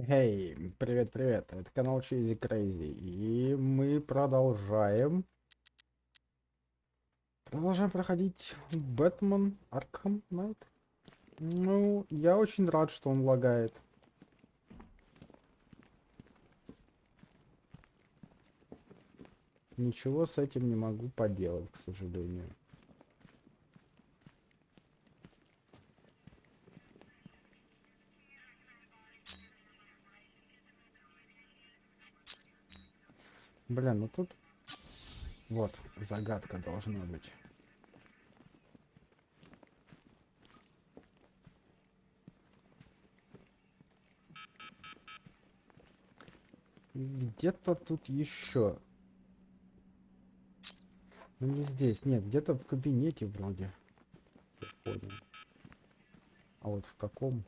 Эй, привет, это канал Чизи Крейзи, и мы продолжаем проходить Бэтмен Arkham Knight. Ну, я очень рад, что он лагает. Ничего с этим не могу поделать, к сожалению. Блин, ну тут вот загадка должна быть. Где-то тут еще. Ну не здесь, нет, где-то в кабинете вроде. Я понял. А вот в каком?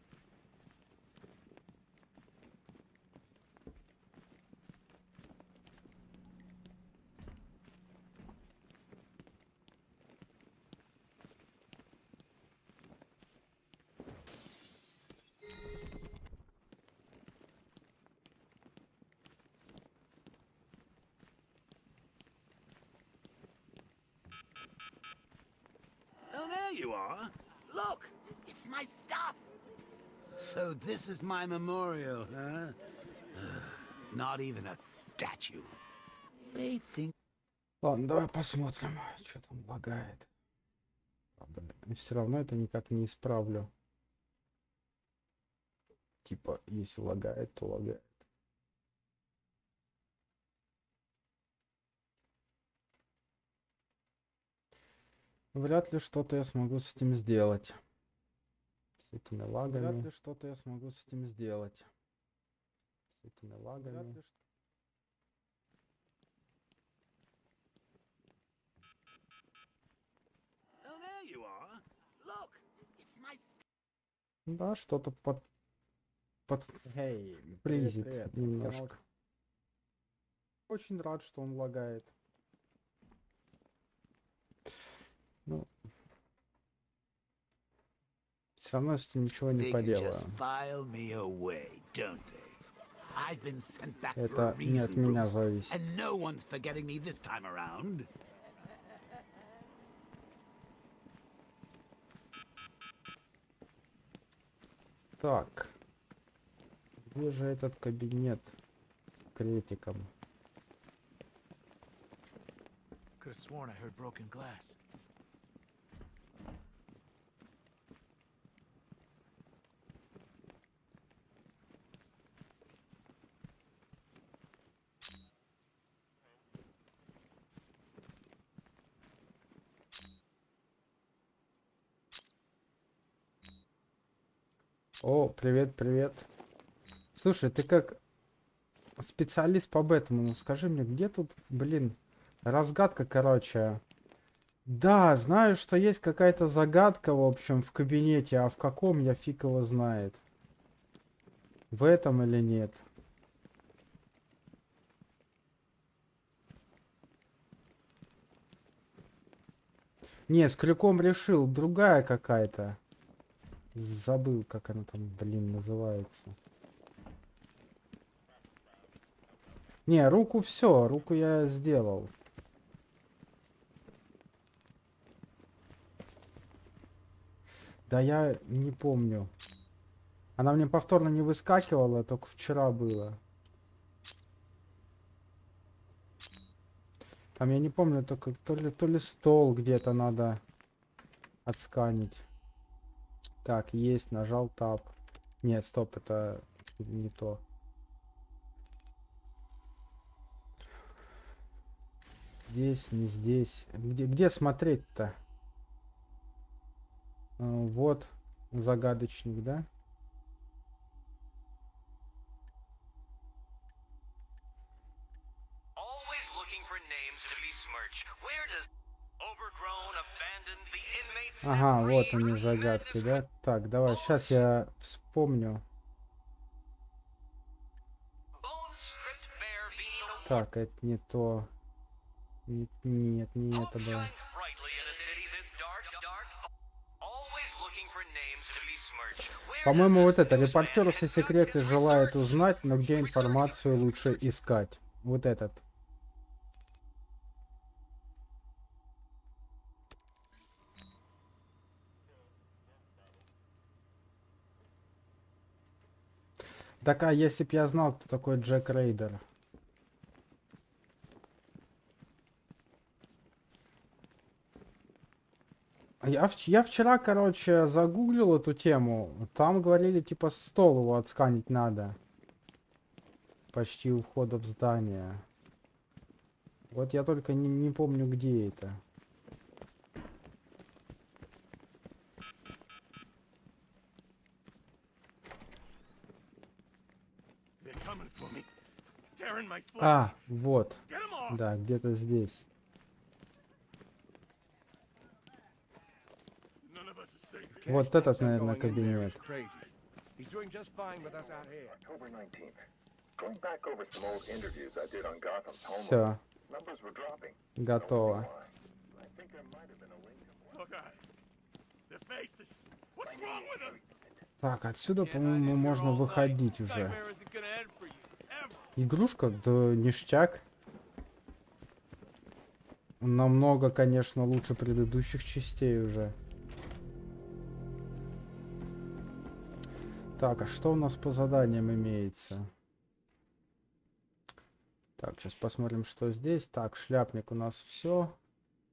Oh, there you are. Look, it's my stuff. So this is my memorial, huh? Not even a statue. They think... Ладно, давай посмотрим, что там лагает. Все равно это никак не исправлю. Типа, если лагает, то лагает. Вряд ли что-то я смогу с этим сделать. С этими лагами. Вряд ли что-то я смогу с этим сделать. С этими лагами. Oh, there you are. Look, it's my... Да, что-то призит немножко. Очень рад, что он лагает. Ну, все равно с этим ничего не поделаю. Это не от меня зависит. Так. Где же этот кабинет с критиком? О, привет. Слушай, ты как специалист по Бэтмену, скажи мне, где тут, блин, разгадка, короче. Да, знаю, что есть какая-то загадка, в общем, в кабинете, а в каком, я фиг его знает. В этом или нет? Не, с крюком решил, другая какая-то. Забыл, как она там, блин, называется. Не, руку все, руку я сделал. Да я не помню. Она мне повторно не выскакивала, только вчера было. Там я не помню, только то ли стол где-то надо отсканить. Так, есть, нажал тап. Нет, стоп, это не то. здесь, не здесь. Где смотреть-то? Вот загадочник, да? Ага, вот они загадки, да? Так, давай, сейчас я вспомню. Так, это не то. Нет, не это было. По-моему, вот это. Репортер все секреты желает узнать, но где информацию лучше искать. Вот этот. Так, а если б я знал, кто такой Джек Рейдер? Я вчера, короче, загуглил эту тему. Там говорили, типа, стол его отсканить надо. Почти у входа в здание. Вот я только не помню, где это. А, вот. Да, где-то здесь. Вот этот, наверное, кабинет. Все. Готово. Так, отсюда, по-моему, можно выходить уже. Игрушка, да ништяк. Намного, конечно, лучше предыдущих частей уже. Так, а что у нас по заданиям имеется? Так, сейчас посмотрим, что здесь. Так, шляпник у нас все.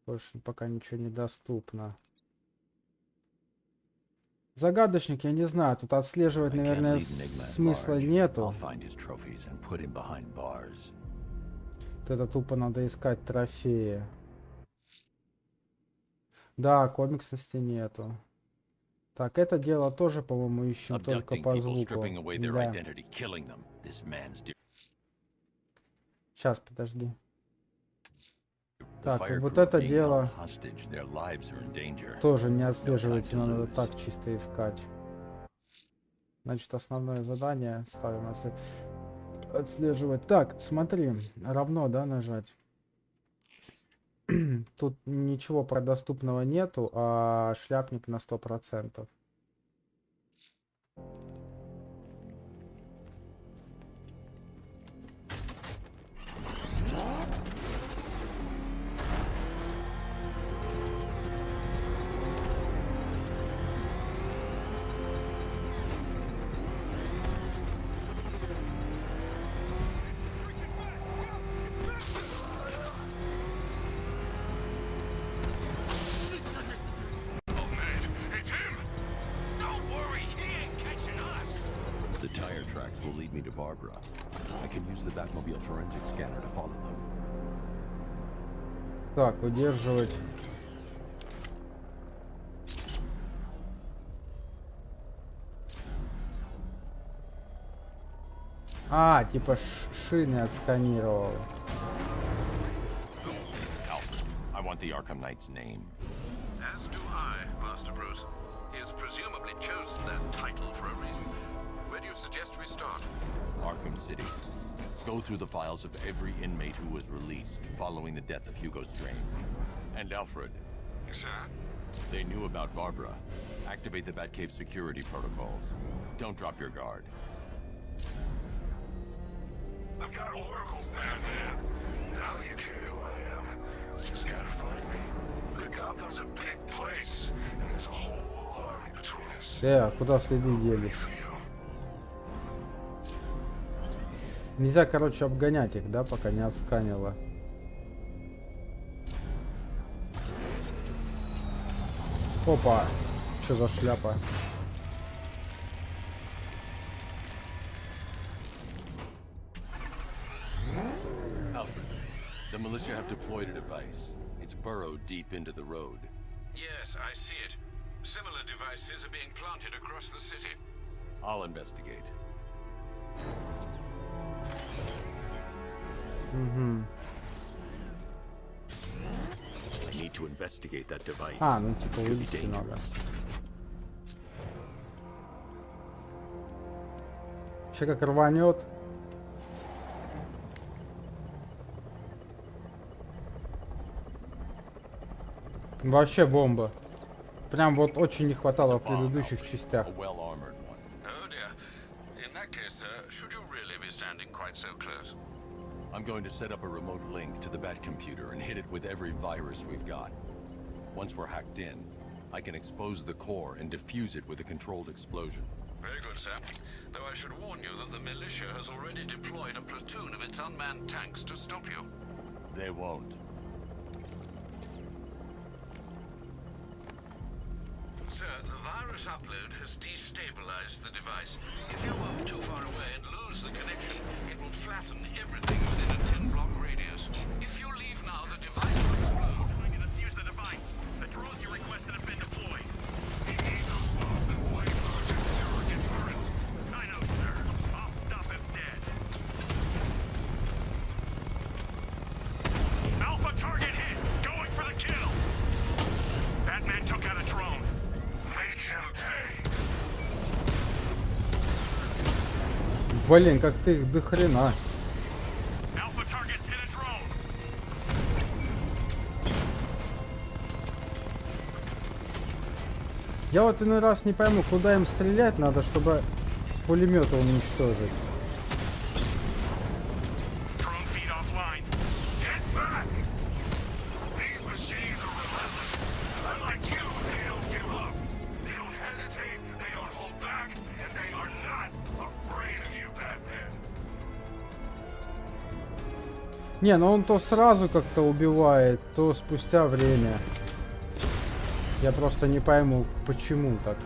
Больше пока ничего не доступно. Загадочник, я не знаю, тут отслеживать, наверное, смысла нету. Это тупо надо искать трофеи. Да, комиксности нету. Так, это дело тоже, по-моему, ищем только по звуку. Да. Сейчас, подожди. Так, вот это дело тоже не отслеживается, надо так чисто искать. Значит, основное задание ставим отслеживать. Так, смотри, равно, да, нажать. Тут ничего про доступного нету, а шляпник на 100%. Так, удерживать. А, типа шины отсканировал. I want the Arkham Knight's name. As do I, Master Bruce. He has presumably chosen that title for a reason. Where do you suggest we start? Arkham City. Go through the files of every inmate who was released following the death of Hugo Strange. And Alfred. Sir? They knew about Barbara. Activate the Batcave security protocols. Don't drop your guard. I've got Oracle's Batman. Now you care who I am. You just gotta find me. But Gotham's a big place, and there's a whole army between us. А куда следы делись? Нельзя, короче, обгонять их, да, пока не отсканило. Опа! Что за шляпа? Alfred, the militia have deployed a device. It's burrowed deep into the road. Yes, I see it. Similar devices are being planted across the city. I'll investigate. I need to investigate that device. А, ну типа вылезти надо. Еще как рванет. Вообще бомба. Прям вот очень не хватало в предыдущих частях. A well-armored one. Oh dear. In that case, should you really be standing quite so close? I'm going to set up a remote link to the Bat computer and hit it with every virus we've got. Once we're hacked in, I can expose the core and defuse it with a controlled explosion. Very good, sir. Though I should warn you that the militia has already deployed a platoon of its unmanned tanks to stop you. They won't. Sir, the virus upload has destabilized the device. If you move too far away and lose the connection, it will flatten everything within a 10-block radius. If you leave now, the device will explode. Trying to defuse the device. The drones you requested have been deployed. We need those bombs in place so it can never deterrent. I know, sir. I'll stop him dead. Alpha target hit. Going for the kill. Batman took out a drone. Make him pay. Блин, как ты их до хрена. Alpha targets hit a drone. Я вот иной раз не пойму, куда им стрелять надо, чтобы с пулемета уничтожить. Drone feed offline. Get back! These machines are relentless. Unlike you, they don't give up. They don't hesitate, they don't hold back, and they are not afraid of you, Batman. Не, ну он то сразу как-то убивает, то спустя время. Я просто не пойму, почему так.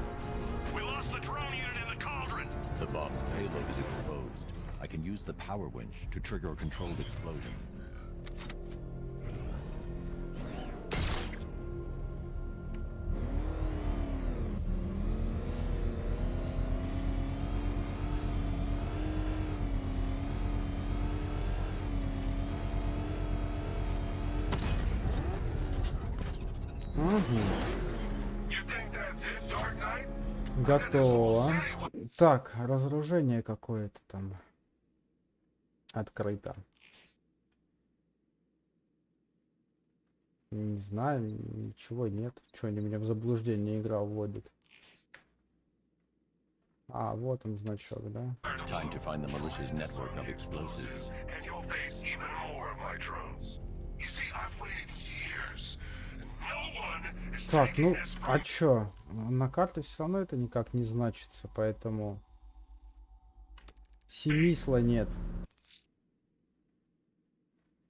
We lost the drone unit in the cauldron. The bomb's payload is exposed. I can use the power winch to trigger a controlled explosion. You think that's it, Dark Knight? Готово. Так, разоружение какое-то там открыто. Не знаю, ничего нет. Что они меня в заблуждение игра вводит? А, вот он значок, да? Time to find the militia's network of explosives. And you'll face even more of my drones. You see, I've waited years, and no one is Так, taking ну, this а from чё? На карте все равно это никак не значится, поэтому... Смысла нет.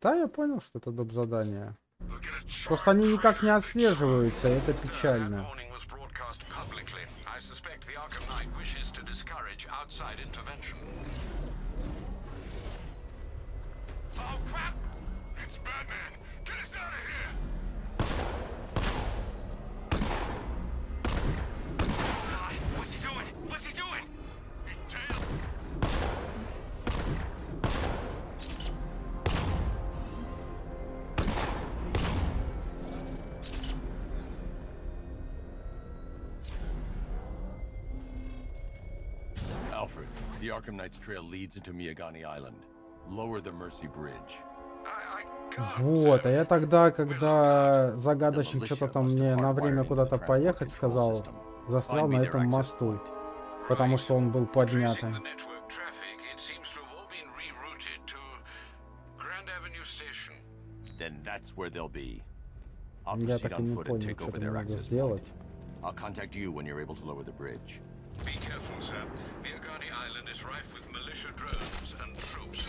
Да, я понял, что это доп. Задание. Look at a chart. Просто они никак не отслеживаются, и это печально. That warning was broadcast publicly. I suspect the Arkham Knight wishes to discourage outside intervention. Oh crap! It's Batman! Get us out of here! What's he doing? What's he doing? He's dead. Alfred, the Arkham Knight's trail leads into Miyagani Island. Lower the Mercy Bridge. I got him, Вот, а sir. я тогда, когда загадочник что-то там мне на время куда-то поехать сказал, застрял на этом мосту, потому что он был поднят. Tracing the network traffic, it seems to have all been rerouted to Grand Avenue Station. Then that's where they'll be. I'll Я proceed так и on не foot and понял, take что over там their надо access point. сделать. I'll contact you when you're able to lower the bridge. Be careful, sir. Miyagani Island is rife with militia drones and troops.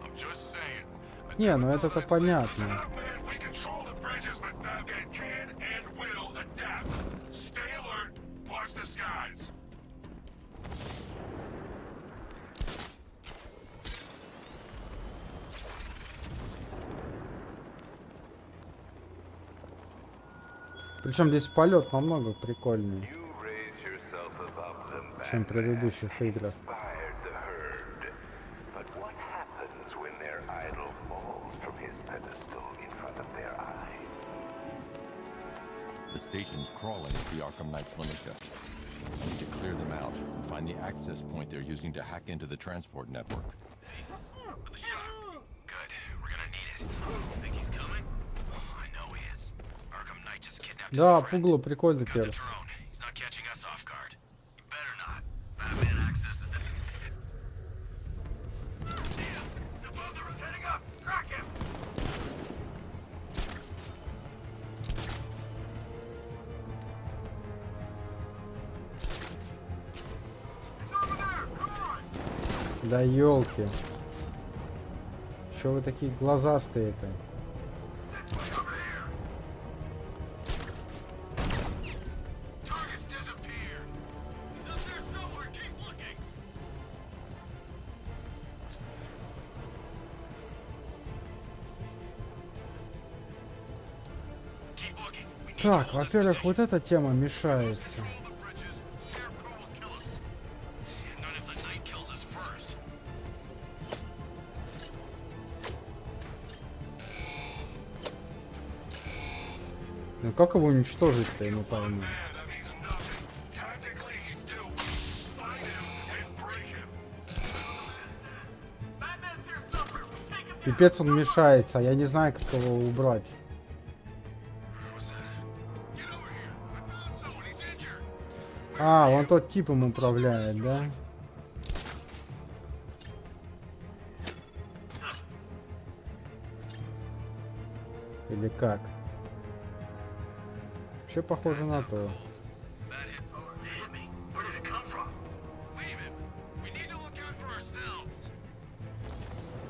I'm just saying. Не, ну это-то понятно. Batman, we control the bridges, but Batman can and will adapt. Причем здесь полет намного прикольнее, You raise yourself above them чем в предыдущих играх. inspired the herd. But what happens when their idol falls from his pedestal in front of their eyes? The station's crawling with the Arkham Knight's militia. I need to clear them out and find the access point they're using to hack into the transport network. The shot. Good. We're gonna need it. Think he's coming? I know he is. Arkham Knight just kidnapped Да, his friend. пугало прикольный Got the перс. drone. He's not catching us off guard. Better not. Batman accesses the... Damn. The buzzer is heading up. Track him. He's over there. Come on. Да елки. Чё вы такие глазастые-то? This way over here. Target's disappeared. He's up there somewhere. Keep looking. Keep looking. We need to Так, hold this во-первых, position. вот эта тема мешается. Control the bridges. Scarecrow will kill us. Not if the Knight kills us first. Ну как его уничтожить-то, я не пойму. Man, that means nothing. Tactically, he's still weak. Find him and break him. Batman's here somewhere. Take him down. Пипец он мешается, а я не знаю, как его убрать. What's that? Get over here. I found someone. He's injured. А, вон тот тип им управляет, да? Или как? Вообще похоже на то. That hit. Hit me. Where did it come from? Wait a minute. We need to look out for ourselves.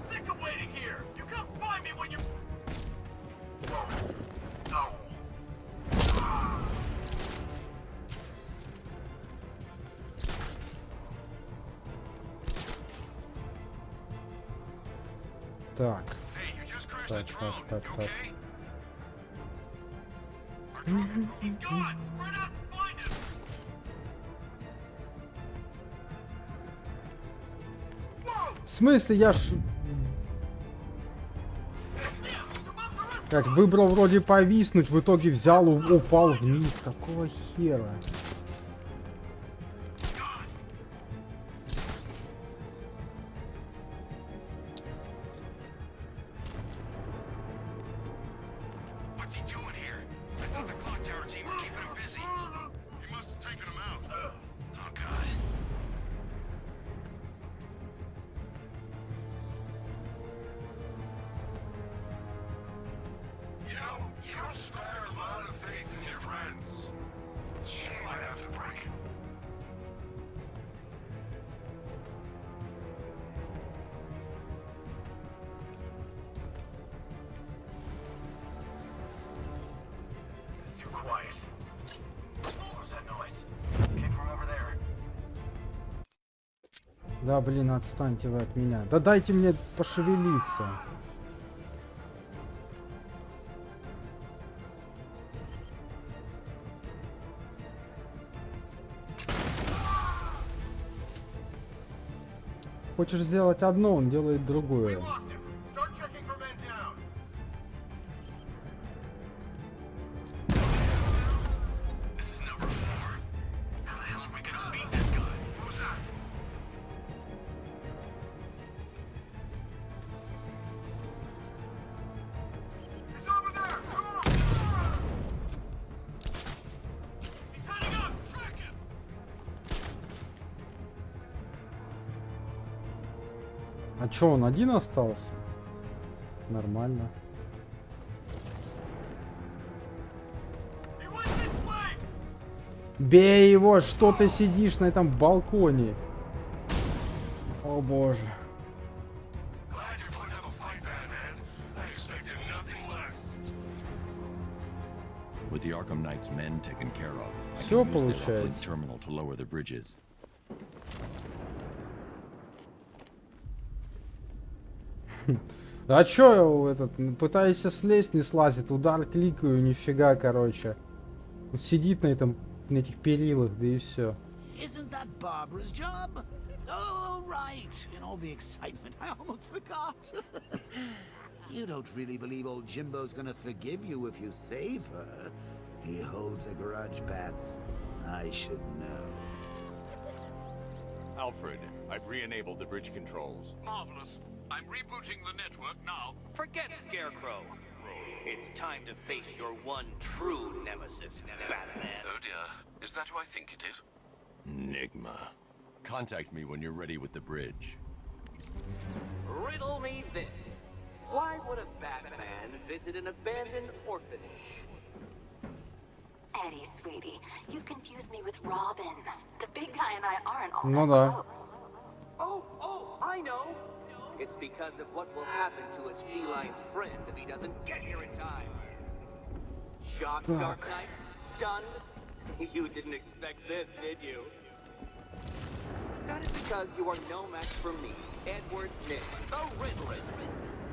Sick of waiting here. You come find me when you... No. Так, Hey, you just crashed Так, the так, drone. так, You так. okay? Our drone. He's gone. Spread out and find him. в смысле, я ж... Так, выбрал вроде повиснуть, в итоге взял, упал вниз. Какого хера? What's he doing here? I thought the clock tower team were keeping him busy. He must have taken him out. Oh, God. You don't spare a lot of faith in your friends. Shame I have to break. It's too quiet. What was that noise? Came from over there. Да, блин, отстаньте вы от меня. Да дайте мне пошевелиться. Хочешь сделать одно, он делает другое. Lost him. Start checking for men down. This is number 4. How the hell are we gonna beat this guy? What was that? He's over there! Come on! He's heading up! Track him! А чё, он один остался? Нормально. He went this way! Бей его, что ты сидишь на этом балконе? О боже. Glad you're putting up a fight, Batman. I expected nothing less. With the Arkham Knight's men taken care of, I Всё can use the получается. uplink terminal to lower the bridges. А чё этот, пытаюсь слезть, не слазит, удар кликаю, нифига, короче. Он сидит на этих перилах, да и все. Isn't that Barbara's job? Oh, right. In all the excitement, I almost forgot. You don't really believe old Jimbo's gonna forgive you if you save her. He holds a grudge, Bats. I should know. Alfred, I've re-enabled the bridge controls. Marvelous. I'm rebooting the network now. Forget Scarecrow. It's time to face your one true nemesis, Batman. Oh dear. Is that who I think it is? Enigma. Contact me when you're ready with the bridge. Riddle me this. Why would a Batman visit an abandoned orphanage? Eddie, sweetie, you confused me with Robin. The big guy and I aren't all Ну that да. close. Oh, I know. It's because of what will happen to his feline friend if he doesn't get here in time. Shocked, Dark Knight? Stunned? You didn't expect this, did you? That is because you are no match for me, Edward Nygma, the Riddler,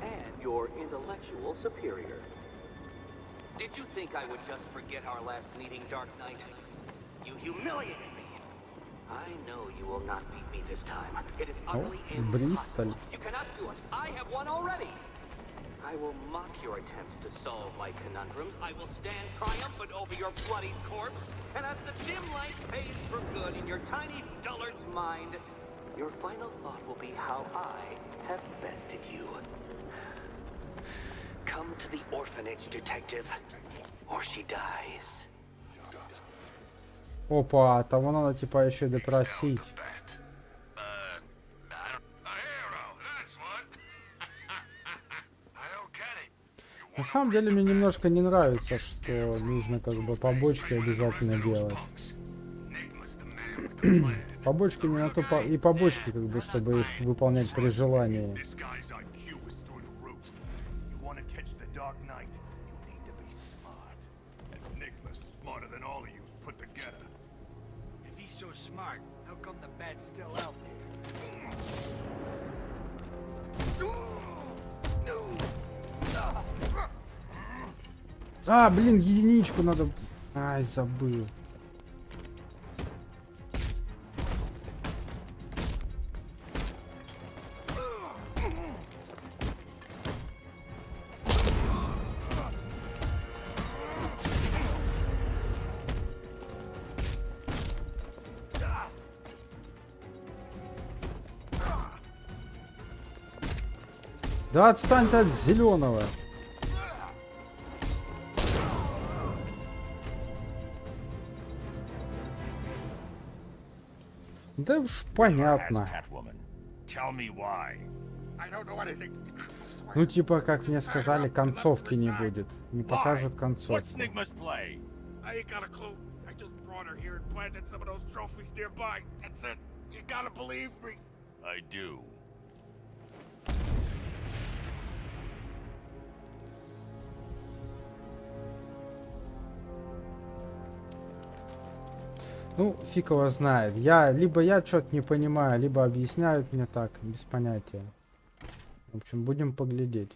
and your intellectual superior. Did you think I would just forget our last meeting, Dark Knight? You humiliated me. I know you will not beat me this time. It is utterly impossible. You cannot do it. I have won already. I will mock your attempts to solve my conundrums. I will stand triumphant over your bloody corpse. And as the dim light fades for good in your tiny dullard's mind, your final thought will be how I have bested you. Come to the orphanage, detective, or she dies. Опа, того надо типа еще допросить. На самом деле мне немножко не нравится, что нужно как бы побочки обязательно делать. Побочки не на то, и побочки как бы, чтобы их выполнять при желании. Smart. How come the bat's still out there? А, блин, единичку надо... Ай, забыл. Да отстаньте от зеленого. Да уж понятно. Ну типа, как мне сказали, концовки не будет. Не покажут концовку. Ну, фиг его знает. Либо я что-то не понимаю, либо объясняют мне так, без понятия. В общем, будем поглядеть.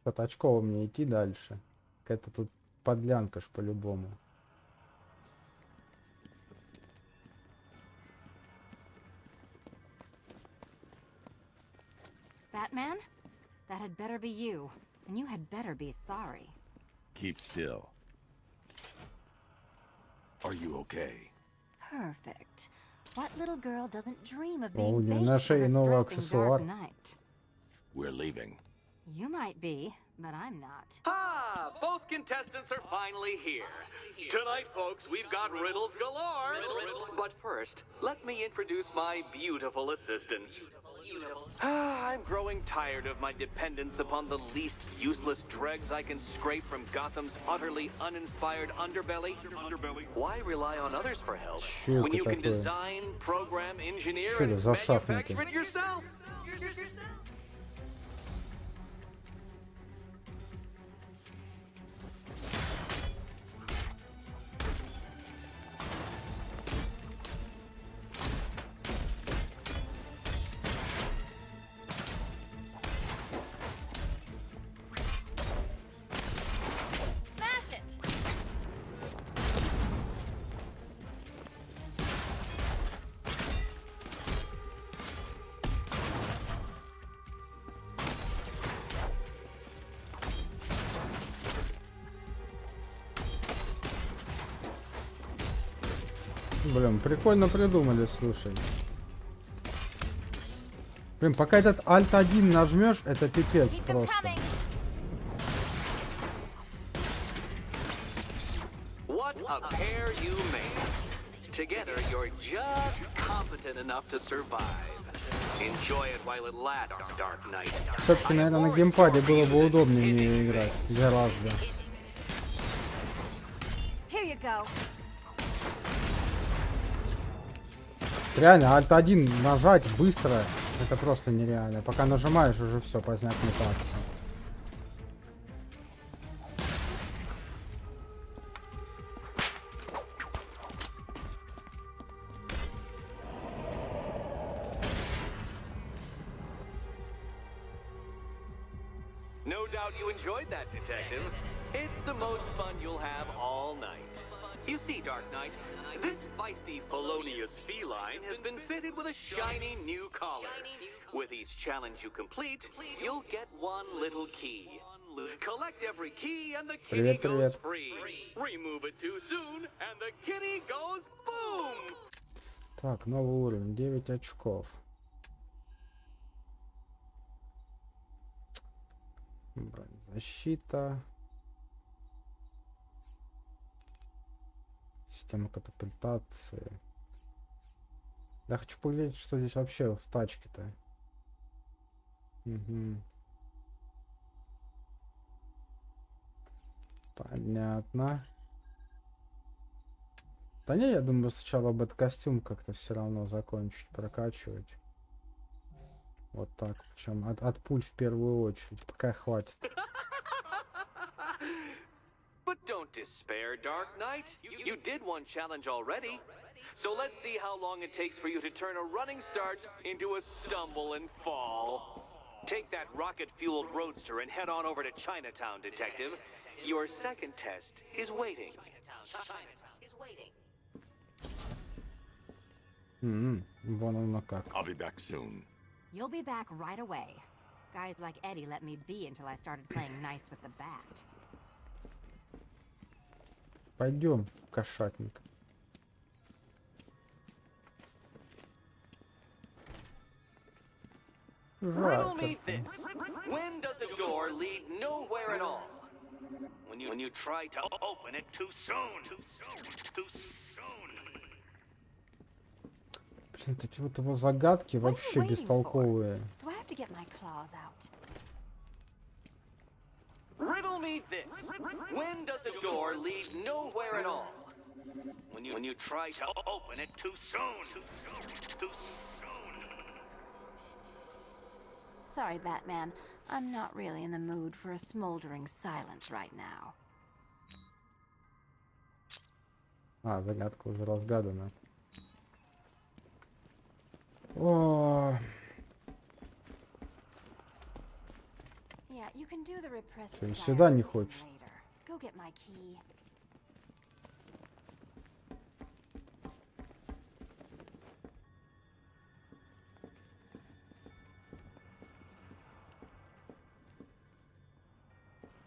От очкова мне идти дальше. Какая-то тут подлянка ж по-любому. Batman? That had better be you. And you had better be sorry. Keep still. Are you okay? Perfect. What little girl doesn't dream of О, у being нее made на for шее a новый strapping аксессуар. Dark Knight? We're leaving. You might be, but I'm not. Ah, both contestants are finally here. Tonight, folks, we've got riddles galore. But first, let me introduce my beautiful assistants. I'm growing tired of my dependence upon the least useless dregs I can scrape from Gotham's utterly uninspired underbelly. Why rely on others for help when you can design, program, engineer, and manufacture it yourself? Smash it! Блин, прикольно придумали, слушай. Блин, пока этот Alt-1 нажмешь, это пипец Keep them просто. coming! What a pair you made. Together, you're just competent enough to survive. Enjoy it while it lasts, Dark Knight. Все-таки, наверное, на геймпаде было бы удобнее мне играть. Гораздо. Here you go. Реально, Alt-1 нажать быстро, это просто нереально. Пока нажимаешь, уже все, поздняк метаться. No doubt you enjoyed that, Detective. It's the most fun you'll have all night. You see, Dark Knight, this feisty felonious feline has been fitted with a shiny new collar. With each challenge you complete, you'll get one little key. Collect every key and the kitty goes free. Remove it too soon and the kitty goes boom! Так, новый уровень, 9 очков. Защита. Система катапультации. Я хочу поглядеть, что здесь вообще в тачке-то. Угу. Понятно. Да не, я думаю, сначала бы этот костюм как-то все равно закончить, прокачивать. Вот так, причем от пуль в первую очередь, пока хватит. But don't despair, Dark Knight. You did one challenge already. So let's see how long it takes for you to turn a running start into a stumble and fall. Take that rocket-fueled roadster and head on over to Chinatown, Detective. Your second test is waiting. Вон оно как. I'll be back soon. You'll be back right away. Guys like Eddie let me be until I started playing nice with the bat. Пойдем, кошатник. Riddle me this. When does a door lead nowhere at all? When you try to open it too soon. Too soon. Блин, такие вот его загадки вообще бестолковые. Do I have to get my claws out? Riddle me this. When does a door lead nowhere at all? When you try to open it too soon. Too soon. Sorry, Batman. I'm not really in the mood for a smoldering silence right now. А, загадка уже разгадана. О, Yeah, you can do the repressed Ты desire сюда не routine хочешь? later. Go get my key.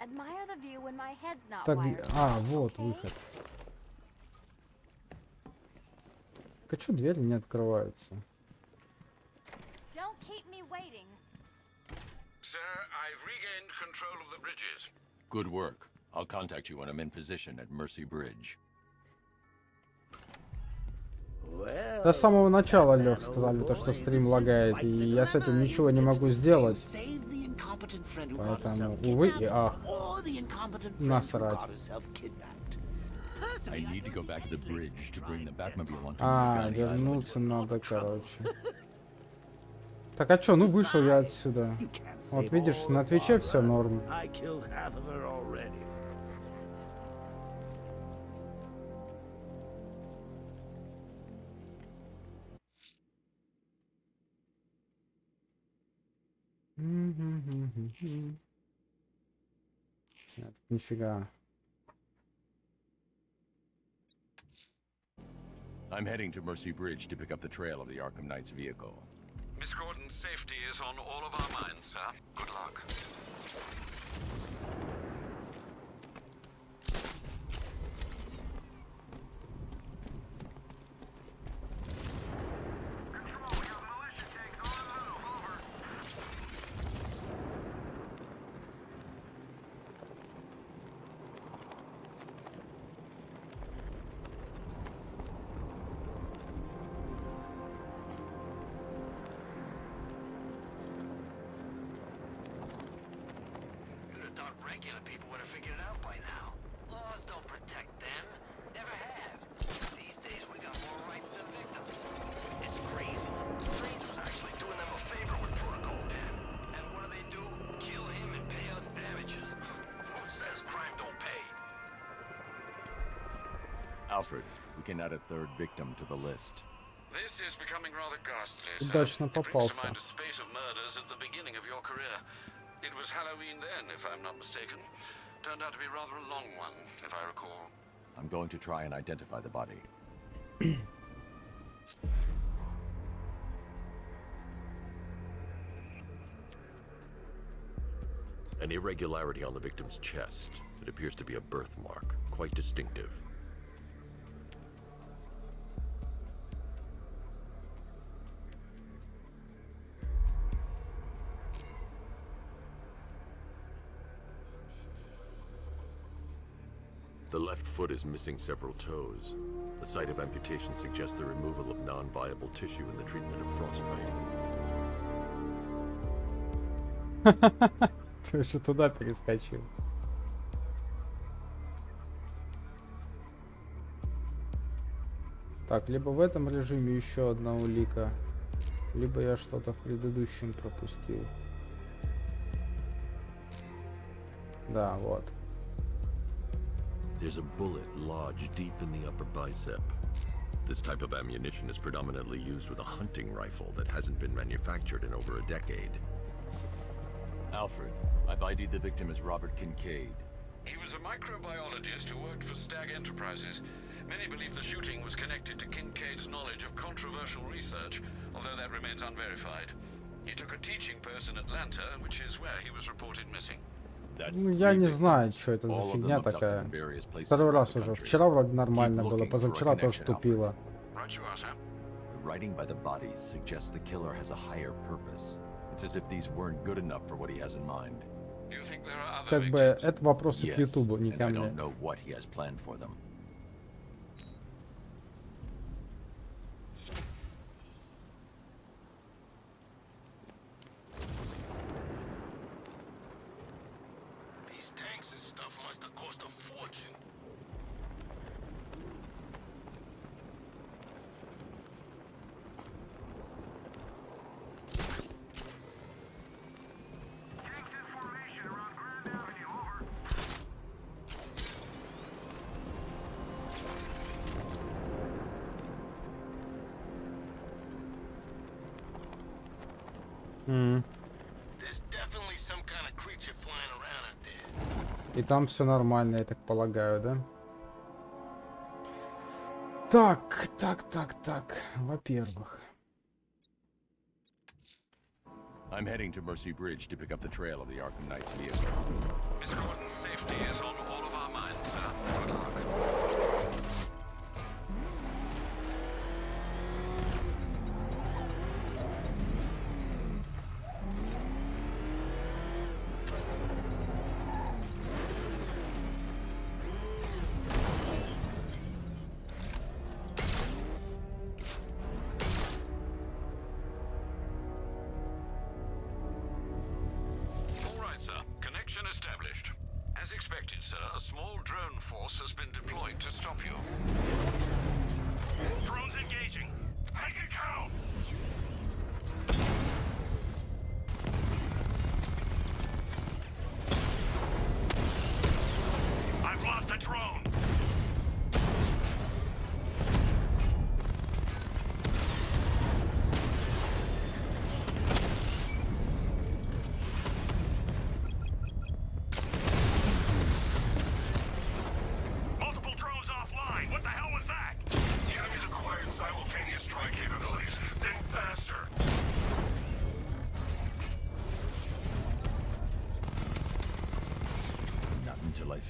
Admire the view when my head's not так, wired. вот okay? выход. А чё двери не открываются? Don't keep me waiting. Sir, I've regained control of the bridges. Good work. I'll contact you when I'm in position at Mercy Bridge. До самого начала, Лёх, сказали то, что стрим лагает, и я с этим ничего не могу сделать. Поэтому, увы и ах. Насрать. I need to go back to the bridge to bring the Batmobile onto the А, gun. вернуться надо, короче. Так, а чё, ну вышел я отсюда. You can't Вот save видишь, all на of Твиче все Barbara. норм. I killed half of her already. Нет, нифига. I'm heading to Mercy Bridge to pick up the trail of the Arkham Knight's vehicle. Miss Gordon's safety is on all of our minds, sir. Good luck. You'd have thought regular people would have figured it out by now. Laws don't protect them. Never have. These days we got more rights than victims. It's crazy. Strange was actually doing them a favor with Protocol 10. And what do? Kill him and pay us damages. Who says crime don't pay? Alfred, we can add a third victim to the list. This is becoming rather ghastly, sir. Удачно It brings to попался. mind a spate of murders at the beginning of your career. It was Halloween then, if I'm not mistaken. Turned out to be rather a long one, if I recall. I'm going to try and identify the body. An irregularity on the victim's chest. It appears to be a birthmark, quite distinctive. The left foot is missing several toes. The site of amputation suggests the removal of non-viable tissue in the treatment of frostbite. Ты же туда перескочил. Так, либо в этом режиме еще одна улика, либо я что-то в предыдущем пропустил. Да, вот. There's a bullet lodged deep in the upper bicep. This type of ammunition is predominantly used with a hunting rifle that hasn't been manufactured in over a decade. Alfred, I've ID'd the victim as Robert Kincaid. He was a microbiologist who worked for Stag Enterprises. Many believe the shooting was connected to Kincaid's knowledge of controversial research, although that remains unverified. He took a teaching post in Atlanta, which is where he was reported missing. Ну, я не знаю, что это за фигня такая. Второй раз уже. Вчера вроде нормально было, позавчера тоже тупило. Right you are, sir. The writing by the bodies suggests the killer has a higher purpose. It's as if these weren't good enough for what he has in mind. Do you think there are other Как бы victims? это вопросы к Ютубу, не and ко I мне. don't know what he has planned for them. These tanks and stuff must have cost a fortune. There's definitely some kind of creature flying around out there. И там все нормально, я так полагаю, да? Так. Во-первых. I'm heading to Mercy Bridge to pick up the trail of the Arkham Knight's vehicle. Miss Gordon's safety is on all of our minds, sir. Good luck. All right, sir. Connection established. As expected, sir, a small drone force has been deployed to stop you. Drones engaging. Make it count.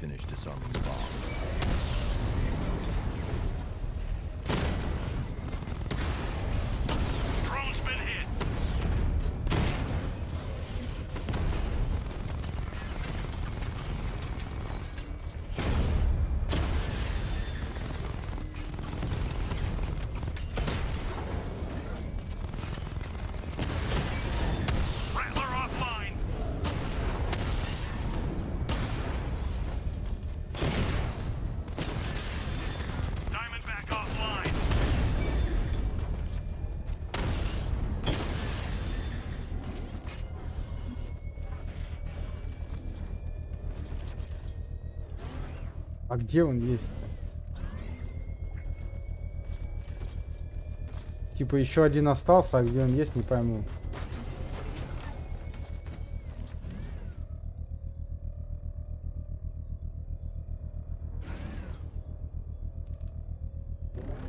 finish disarming the bomb. Drone's been hit. Rattler offline. Diamondback offline. А где он есть? Типа еще один остался, а где он есть, не пойму.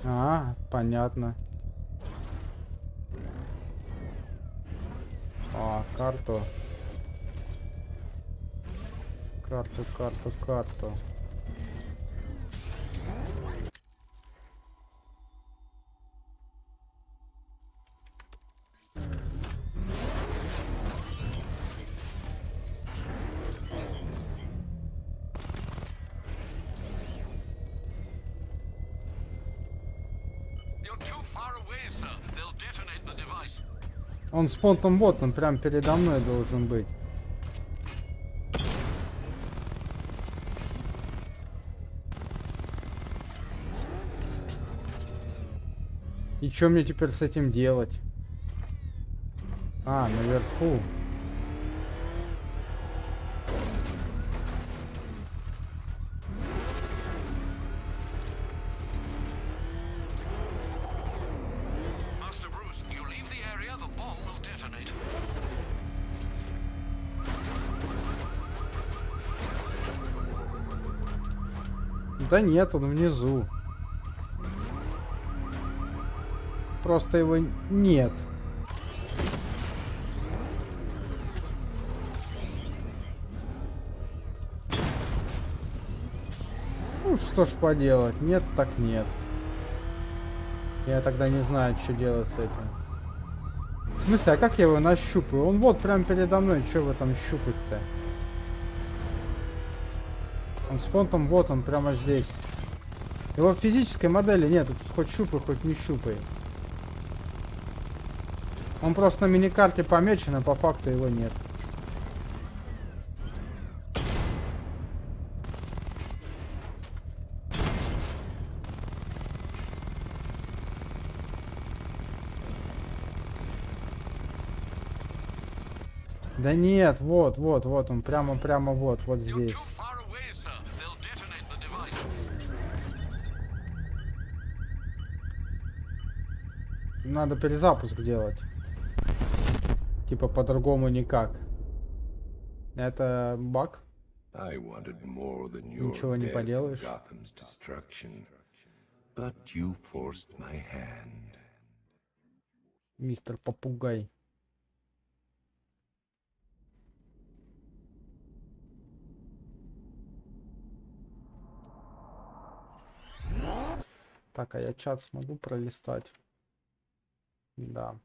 А, понятно. А, карту. Карту. You're too far away, sir. They'll detonate the device. Он с понтом вот, он прям передо мной должен быть. И что мне теперь с этим делать? А, наверху. Master Bruce, you leave the area, the bomb will detonate. Да нет, он внизу. Просто его нет. Ну что ж поделать, нет так нет. Я тогда не знаю, что делать с этим. В смысле, а как я его нащупаю? Он вот прям передо мной, что его там щупать-то? Он с понтом, вот он прямо здесь. Его в физической модели нет, тут хоть щупай, хоть не щупай. Он просто на миникарте помечен, а по факту его нет. Да нет, вот, он прямо вот You're здесь. too far away, sir. They'll detonate the device. Надо перезапуск делать. Типа по-другому никак. Это баг? I wanted more than Ничего your не death and поделаешь. Gotham's destruction, but you forced my hand. Мистер Попугай. Так, а я чат смогу пролистать? Да.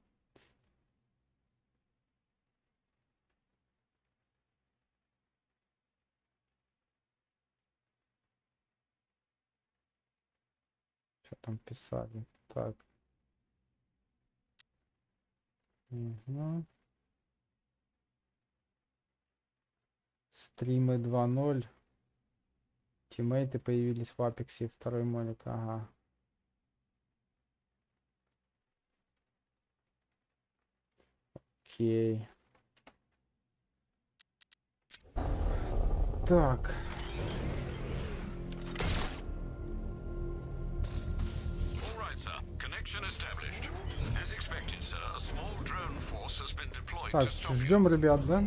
Что там писали? Так. Угу. Стримы 2.0. Тиммейты появились в Апексе. Второй молик. Ага. Окей. Так. All right, sir. Connection established. As expected, sir, a small drone force has been deployed Так, to stop you. ждем ребят, да?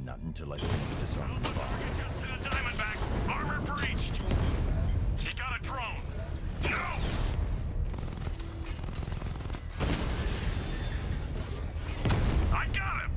Not until I finish disarming the bomb. Just to the Diamondback. Armor breached. He got a drone. No! I got him!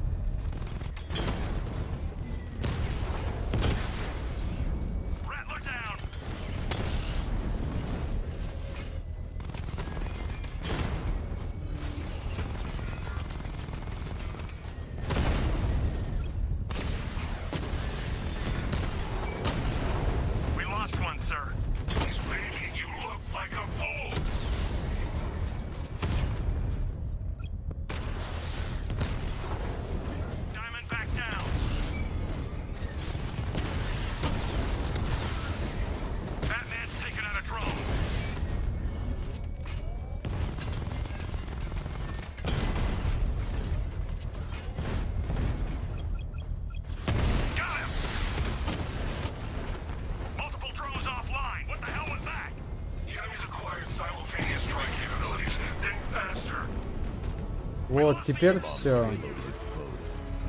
Вот, теперь все.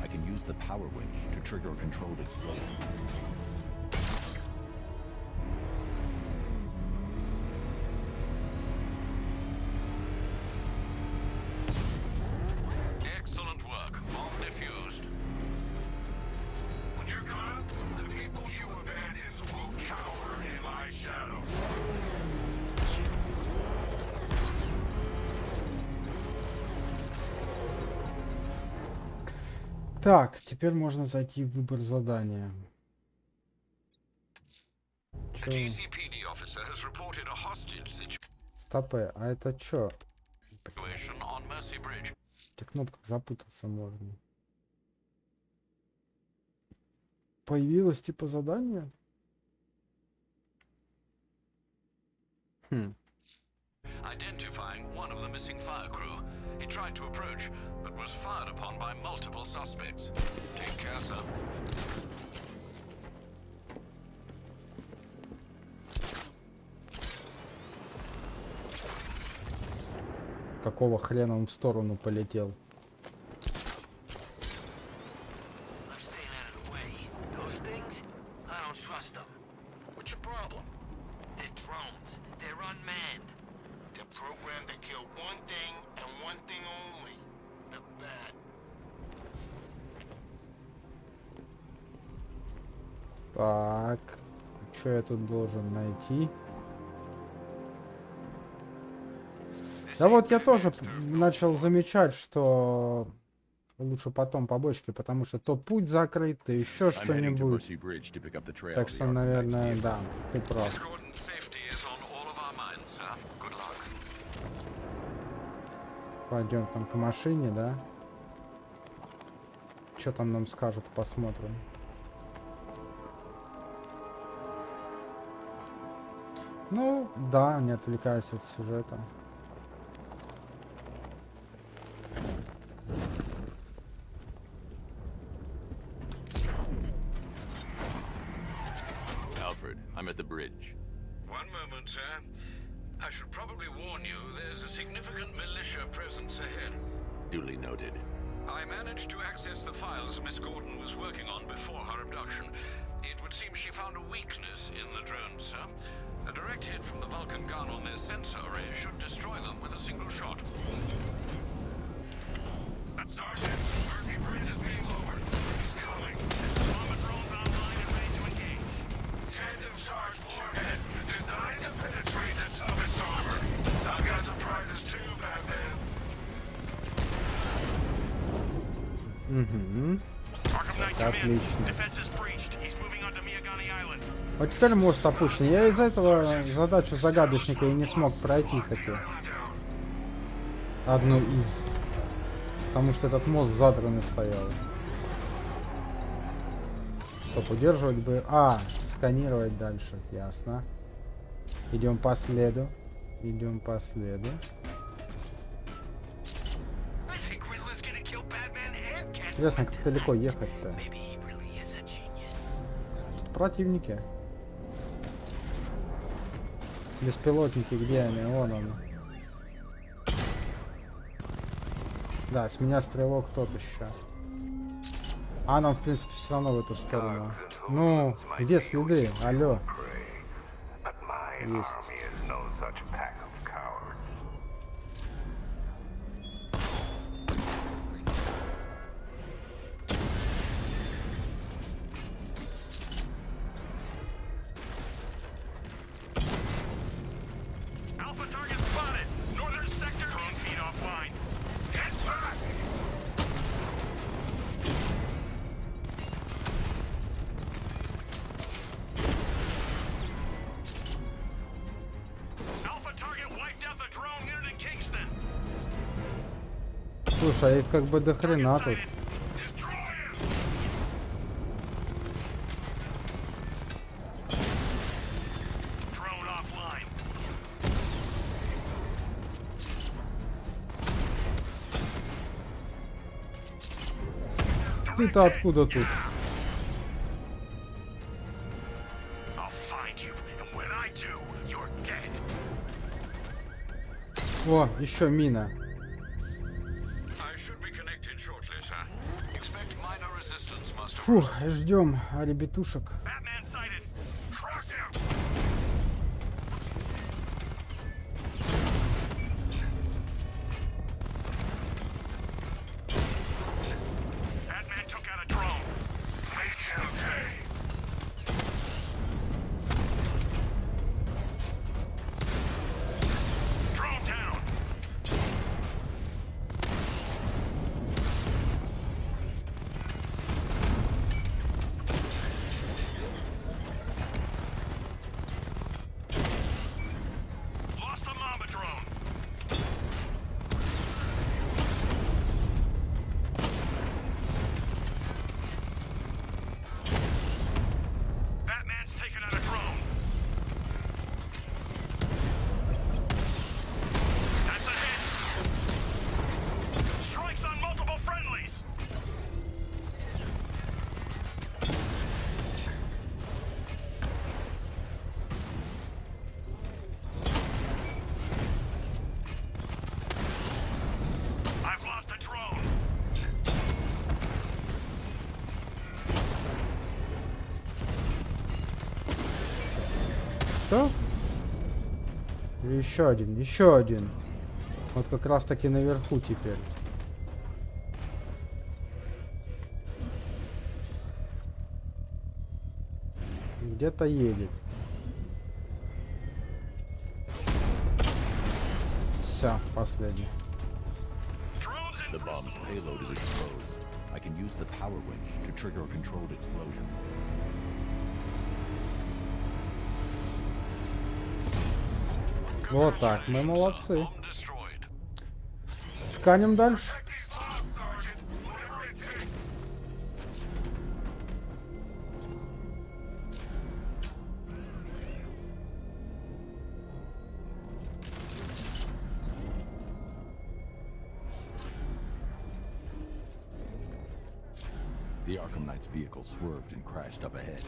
I can use the power winch to trigger a controlled explosion. Excellent work. Bomb defused. When you're gone, the people you abandoned will cower in my shadow. Так, теперь можно зайти в выбор задания. The Чё? GCPD officer has reported a hostage Стопэ, а это чё? situation on Mercy Bridge. В этих кнопках запутаться можно. Появилось типа задание? Identifying one of the missing fire crew. He tried to approach, but was fired upon by multiple suspects. Take care, sir. Какого хрена он в сторону полетел? I'm staying out of the way. Those things, I don't trust them. What's your problem? They're drones. They're unmanned. They're programmed to kill one thing and one thing only. The bat. Так, что я тут должен найти? Да вот я тоже начал замечать, что лучше потом побочки, потому что то путь закрыт, то еще что-нибудь. Так что, наверное, да, ты прав. Discordant safety is on all of our minds, sir. Good luck. Пойдем там к машине, да? Что там нам скажут, посмотрим. Ну, да, не отвлекаясь от сюжета. Alfred, I'm at the bridge. One moment, sir. I should probably warn you, there's a significant militia presence ahead. Duly noted. I managed to access the files Miss Gordon was working on before her abduction. It would seem she found a weakness in the drones, sir. A direct hit from the Vulcan gun on their sensor array should destroy them with a single shot. Sergeant, Mercy Bridge is being lowered. He's coming. Bomber drones online and ready to engage. Tandem charge warhead designed to penetrate the toughest armor. I've got surprises too, Batman. Угу. Arkham Knight Отлично. defense is breached. He's moving onto Miyagani Island. Вот теперь мост опущен. Я из-за этого задачу загадочника и не смог пройти таки. Одну из. Потому что этот мост задранный стоял. Стоп, удерживать бы... А, сканировать дальше. Ясно. Идем по следу. Идем по следу. I think Riddler's gonna kill Batman and Catwoman. Интересно, как далеко ехать-то? Maybe he really is a genius. Тут противники. Беспилотники, где они? Вон он. Да, с меня стрелок тот еще. А нам, в принципе, все равно в эту сторону. Ну, где следы? Алло. Есть. Alpha target spotted. Northern sector 10 feet offline. Get back! Alpha target wiped out the drone unit in Kingston. Слушай, а их как бы до хрена тут. Destroy him! Drone offline. Ты-то откуда тут? I'll find you, and when I do, you're dead. О, еще мина. I Фух, ждем ребятушек. Batman sighted. Crush him. Batman took out a drone. HLK. Drone down. Lost the Mamba drone. Batman's taken out a drone. That's a hit. Strikes on multiple friendlies. I've lost the drone. Что? Или еще один, еще один. Вот как раз таки наверху теперь. Где-то едет. Все, последний. Drones in The bomb's payload is exposed. I can use the power winch to trigger a controlled explosion. Вот так, мы молодцы. Bomb destroyed. Сканем дальше. these bombs, Sergeant. Whatever it takes. The Arkham Knight's vehicle swerved and crashed up ahead.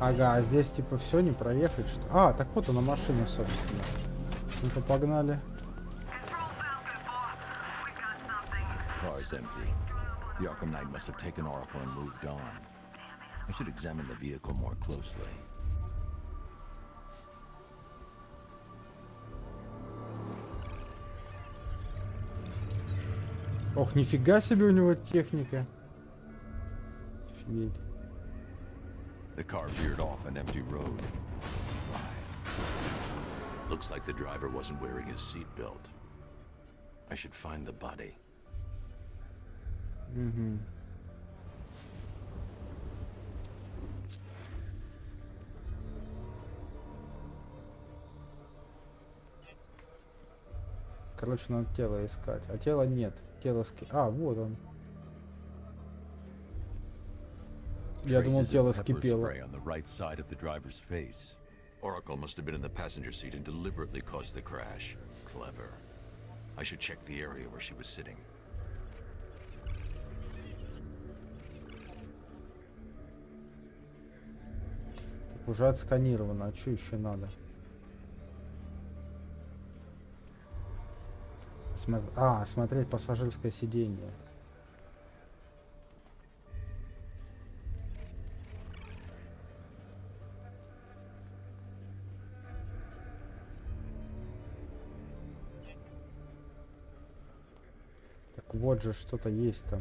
Ага, а здесь типа все не проехать, что? А, так вот она машина, собственно. Ну-ка, погнали. Car's empty. The Arkham Knight must have taken Oracle and moved on. I should examine the vehicle more closely. Ох, нифига себе у него техника. Офигеть. The car veered off an empty road. Looks like the driver wasn't wearing his seatbelt. I should find the body. Короче, надо тело искать. А тела нет. Тело А, вот он. Я думал, Traces of тело pepper скипело. spray on the right side of the driver's face. Oracle must have been in the passenger seat and deliberately caused the crash. Clever. I should check the area where she was sitting. Уже отсканировано. А что еще надо? Смотреть пассажирское сиденье. Так вот же что-то есть там.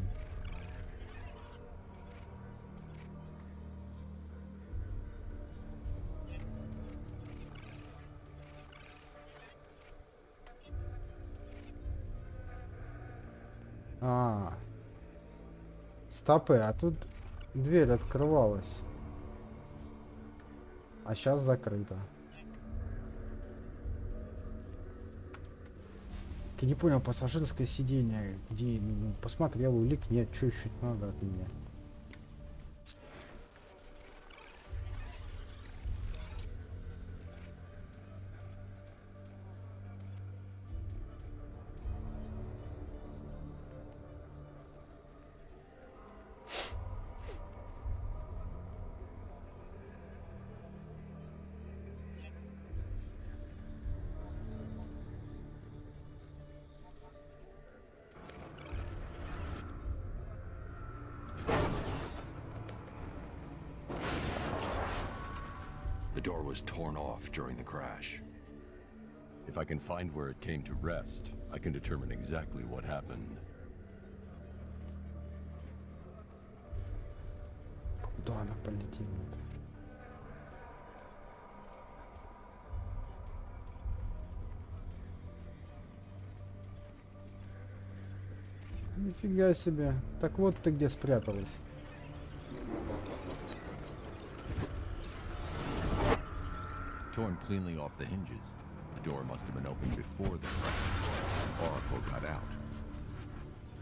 Стопы, а тут дверь открывалась. А сейчас закрыта. Я не понял, пассажирское сиденье, где, ну, посмотрел, улик нет, что еще надо от меня? The door was torn off during the crash. If I can find where it came to rest, I can determine exactly what happened. Куда она полетела? Нифига себе. Так вот ты где спряталась. Torn cleanly off the hinges. The door must have been opened before the crash. Oracle got out.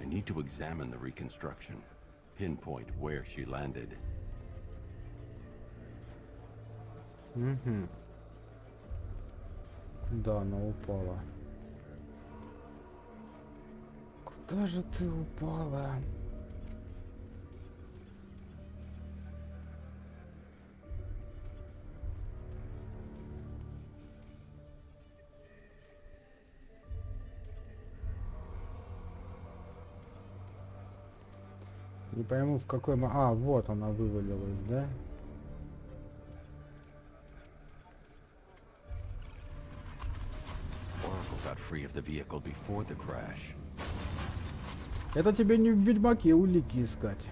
I need to examine the reconstruction, pinpoint where she landed. Угу. Да, она упала. Куда же ты упала? Не пойму в какой... А, вот она вывалилась, да? Oracle got free of the vehicle before the crash. Это тебе не в Ведьмаке улики искать.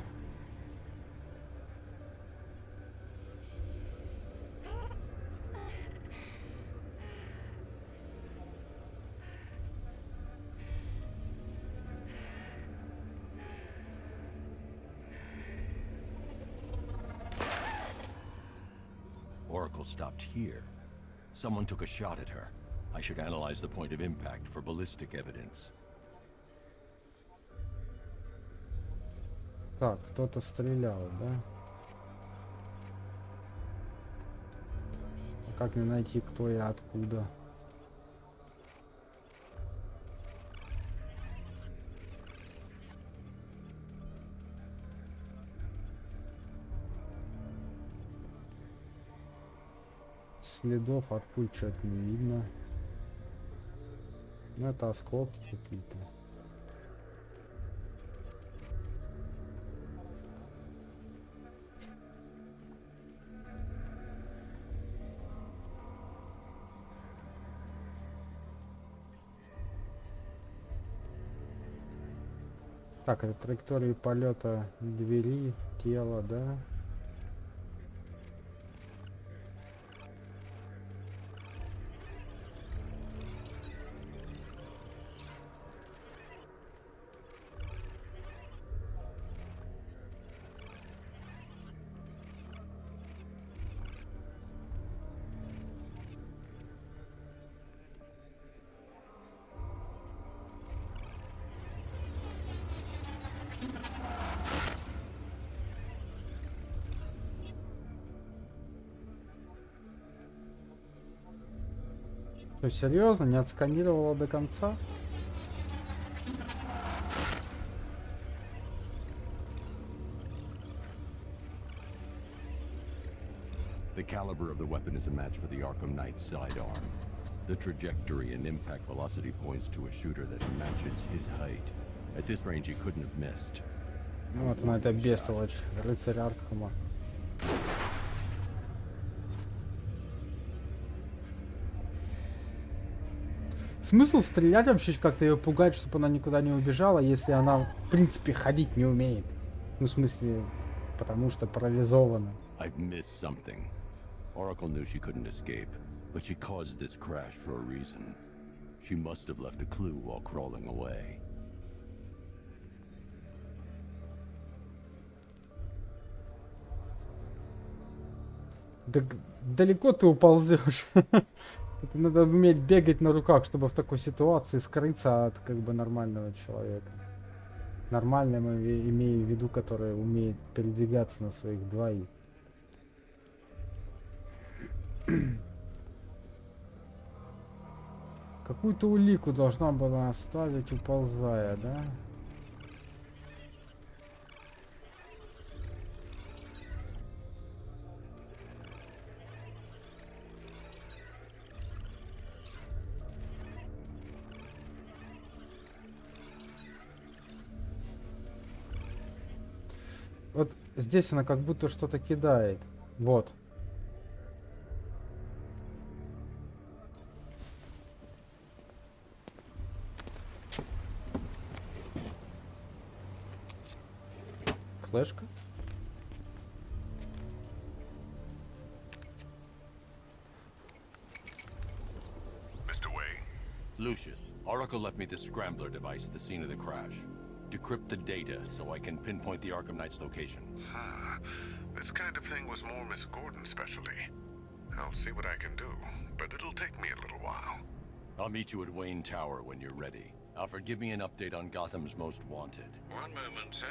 Oracle stopped here. Someone took a shot at her. I should analyze the point of impact for ballistic evidence. Так, кто-то стрелял, да? А как мне найти, кто и откуда? Следов от пуль что-то не видно. Ну, это осколки какие-то. Так, это траектории полета двери, тела, да? Что, серьезно? Не отсканировала до конца? The caliber of the weapon is a match for the Arkham Knight sidearm. The trajectory and impact velocity points to a shooter that matches his height. At this range, he couldn't have missed. Вот она, эта бестолочь, рыцарь Аркхема. Смысл стрелять вообще, как-то ее пугать, чтобы она никуда не убежала, если она, в принципе, ходить не умеет. Ну, в смысле, потому что парализована. I've missed something. Oracle knew she couldn't escape, but she caused this crash for a reason. She must have left a clue while crawling away. Да далеко ты уползешь. Это надо уметь бегать на руках, чтобы в такой ситуации скрыться от как бы нормального человека. Нормальным имею в виду, который умеет передвигаться на своих двоих. Какую-то улику должна была оставить, уползая, да? Вот здесь она как будто что-то кидает. Вот. флешка. Mr. Wayne, Lucius, Oracle left me the scrambler device at the scene of the crash. Decrypt the data so I can pinpoint the Arkham Knight's location. this kind of thing was more Miss Gordon's specialty. I'll see what I can do, but it'll take me a little while. I'll meet you at Wayne Tower when you're ready. Alfred, give me an update on Gotham's Most Wanted. One moment, sir.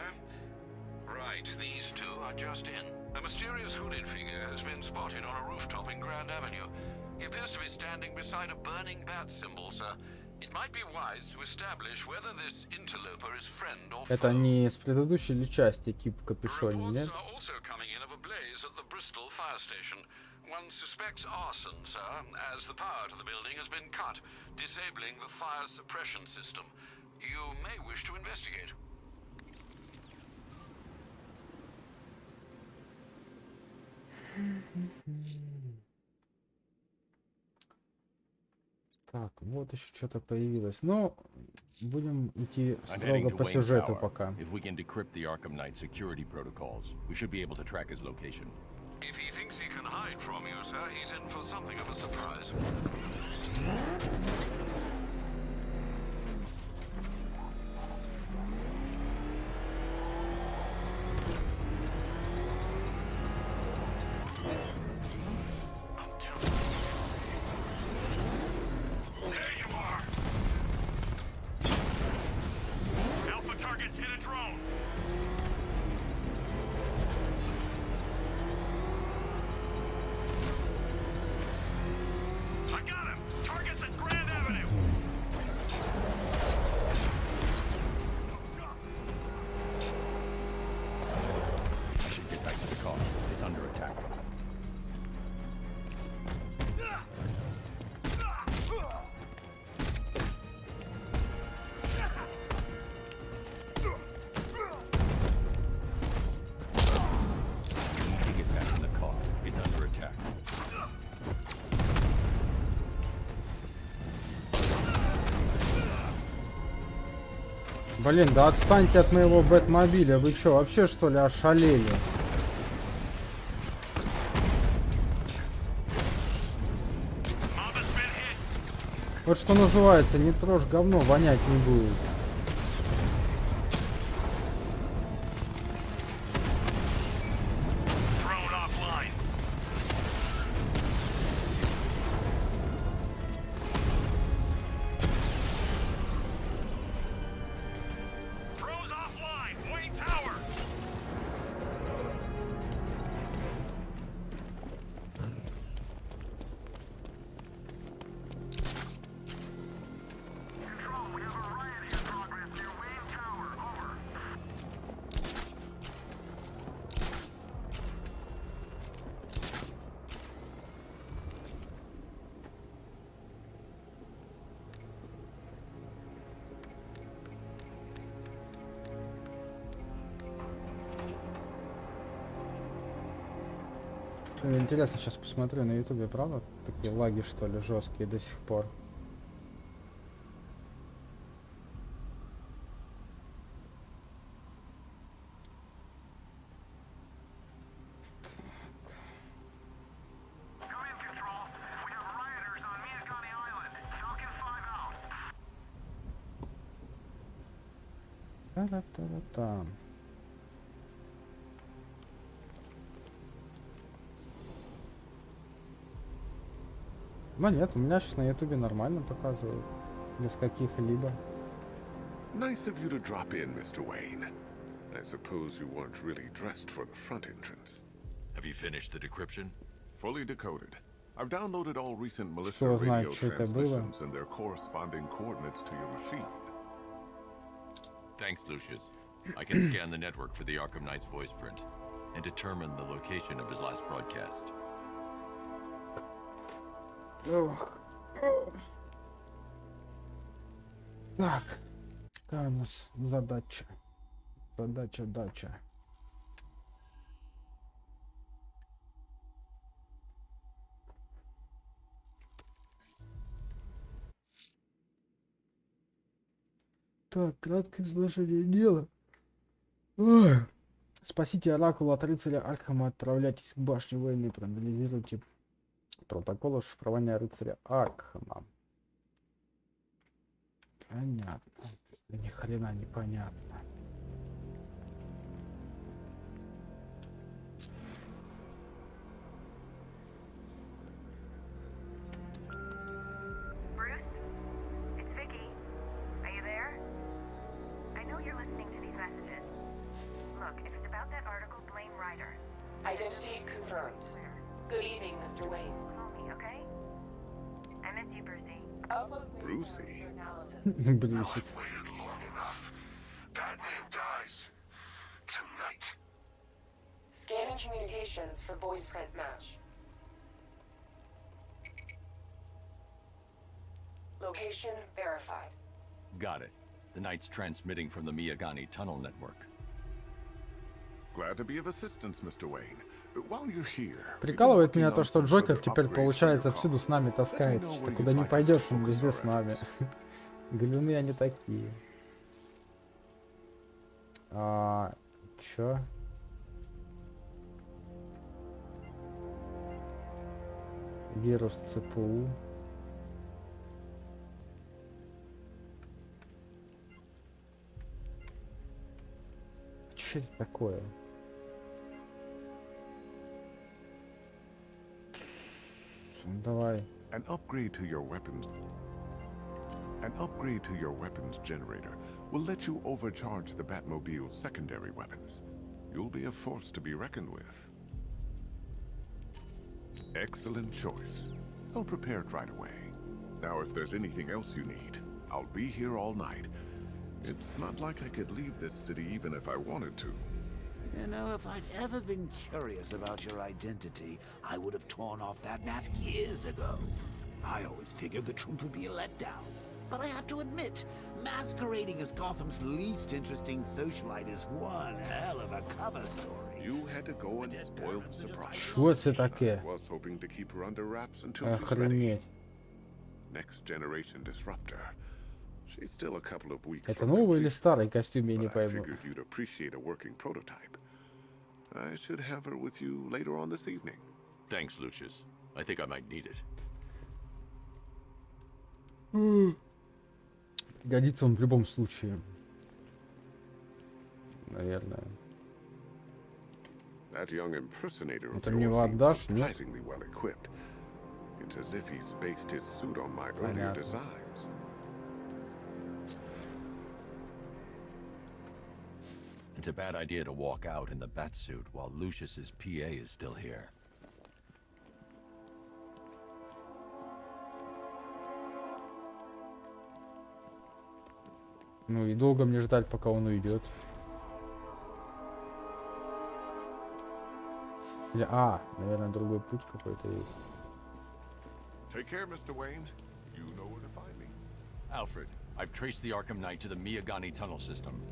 Right, these two are just in. A mysterious hooded figure has been spotted on a rooftop in Grand Avenue. He appears to be standing beside a burning bat symbol, sir. It might be wise to establish whether this interloper is friend or foe. Это не с предыдущей ли части тип в капюшоне, Reports нет? are also coming in of a blaze at the Bristol fire station. One suspects arson, sir, as the power to the building has been cut, disabling the fire suppression system. You may wish to investigate. Так, вот еще что-то появилось. Но будем идти I'm строго heading to по Wayne сюжету Tower. пока. If we can decrypt the Arkham Knight security protocols, we should be able to track his location. If he thinks he can hide from you, sir, he's in for something of a surprise. There you are! Alpha targets hit a drone! I got him! Target's at Grand Avenue! I should get back to the car. It's under attack. I need to get back in the car. It's under attack. Блин, да отстаньте от моего бэтмобиля. Вы чё, вообще что ли ошалели? Mob has been hit! Вот что называется, не трожь говно, вонять не будет. Drone offline! Drone's offline! Wayne Tower! Control, we have a riot in progress near Wayne Tower. Over. Интересно, сейчас посмотрю на ютубе, правда? Такие лаги, что ли, жесткие до сих пор. Come in, Control. We have rioters on Miagani Island. Falcon 5 out. Та-ра-та-ра-та. Ну нет, у меня сейчас на ютубе нормально показывают. Без каких-либо. Nice of you to drop in, Mr. Wayne. I suppose you weren't really dressed for the front entrance. Have you finished the decryption? Fully decoded. I've downloaded all recent militia Кто знает, radio что это было. transmissions and their corresponding coordinates to your machine. Thanks, Lucius. I can scan the network for the Arkham Knight's voice print and determine the location of his last broadcast. Ох. Так, какая у нас задача? Задача. Так, краткое изложение дела. Ой. Спасите оракул от рыцаря Аркхема, отправляйтесь к башне войны, проанализируйте протокол шифрования рыцаря Аркхема. Понятно. Ни хрена не понятно. Identity confirmed. Good evening, Mr. Wayne. Okay? I miss you, Brucey. Upload Brucey? Брюсик. I've waited long enough. Batman dies tonight. Scanning communications for voice print match. Location verified. Got it. The Knight's transmitting from the Miyagani tunnel network. Glad to be of assistance, Mr. Wayne. While you're here, Прикалывает меня то, что Джокер теперь, получается, всюду с нами таскается, что куда не пойдешь, он везде с нами. Галюны они такие. Чё? Вирус ЦПУ. Что это такое? Давай. An upgrade to your weapons generator will let you overcharge the Batmobile's secondary weapons. You'll be a force to be reckoned with. Excellent choice. I'll prepare it right away. Now, if there's anything else you need, I'll be here all night. It's not like I could leave this city even if I wanted to. You know, if I'd ever been curious about your identity, I would have torn off that mask years ago. I always figured the truth would be a letdown. But I have to admit, masquerading as Gotham's least interesting socialite is one hell of a cover story. You had to go and spoil the surprise. Что это такое? I was hoping to keep her under wraps until she's ready. Охренеть. Next generation disruptor. She's still a couple of weeks. Это новый или старый костюм, я не I пойму. figured you'd appreciate a working prototype. I should have her with you later on this evening. Thanks, Lucius. I think I might need it. Годится он в любом случае. Наверное. That young impersonator of Это мне его yours seems отдашь, нет? surprisingly well equipped. It's as if he's based his suit on my earlier Понятно. designs. It's a bad idea to walk out in the Batsuit while Lucius's PA is still here. Ну и долго мне ждать, пока он уйдет. Или, наверное, другой путь какой-то есть. Take care, Mr. Wayne. You know where to find me. Alfred, I've traced the Arkham Knight to the Miyagani tunnel system.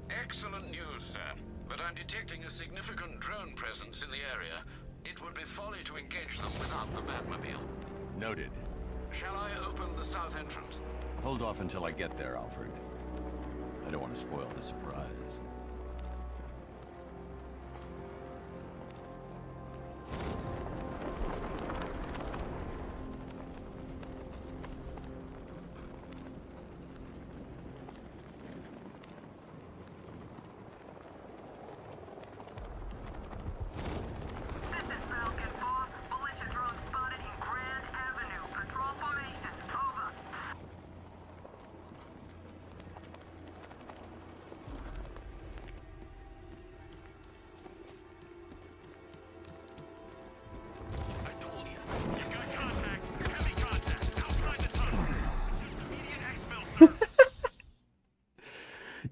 Excellent news, sir. But I'm detecting a significant drone presence in the area. It would be folly to engage them without the Batmobile. Noted. Shall I open the south entrance? Hold off until I get there, Alfred. I don't want to spoil the surprise.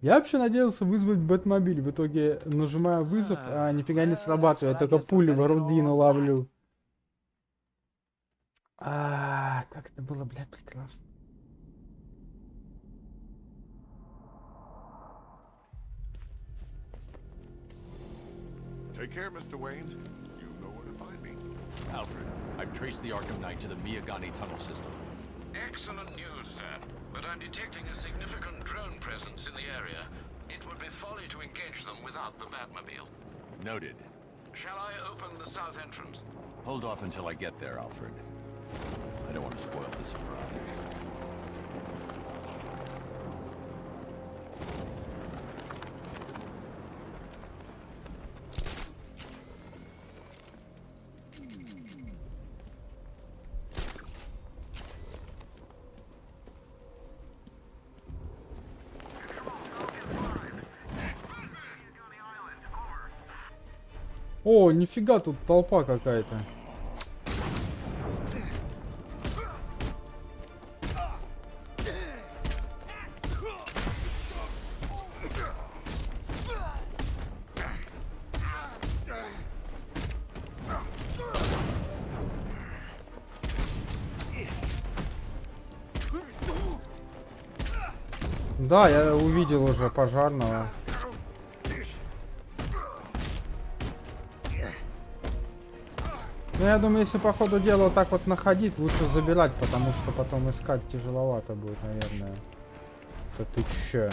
Я вообще надеялся вызвать Бэтмобиль. В итоге нажимаю вызов, а нифига не срабатывает. Я только пули в грудину ловлю. Как это было, блядь, прекрасно. Take care, Mr. Wayne. You know where to find me. Alfred, I've traced the Arkham Knight to the Miyagani tunnel system. Excellent news, sir. But I'm detecting a significant drone presence in the area. It would be folly to engage them without the Batmobile. Noted. Shall I open the south entrance? Hold off until I get there, Alfred. I don't want to spoil the surprise. О, нифига, тут толпа какая-то. Да, я увидел уже пожарного. Ну, я думаю, если по ходу дела вот так вот находить, лучше забирать, потому что потом искать тяжеловато будет, наверное. Да ты чё?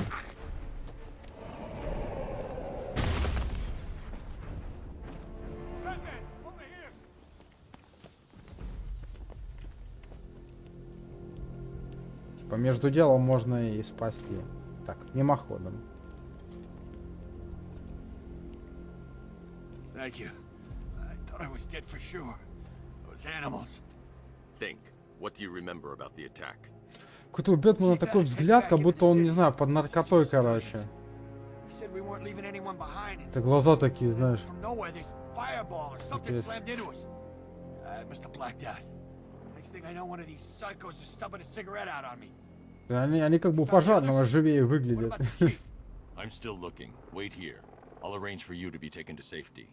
Типа между делом можно и спасти. Так, мимоходом. Thank you. I thought I was dead for sure. Those animals. Think. What do you remember about the attack? Какой-то у Бэтмена такой взгляд, как будто он, не знаю, под наркотой, короче. Это глаза такие, знаешь. Они как бы у пожарного живее выглядят. I'm still looking. Wait here. I'll arrange for you to be taken to safety.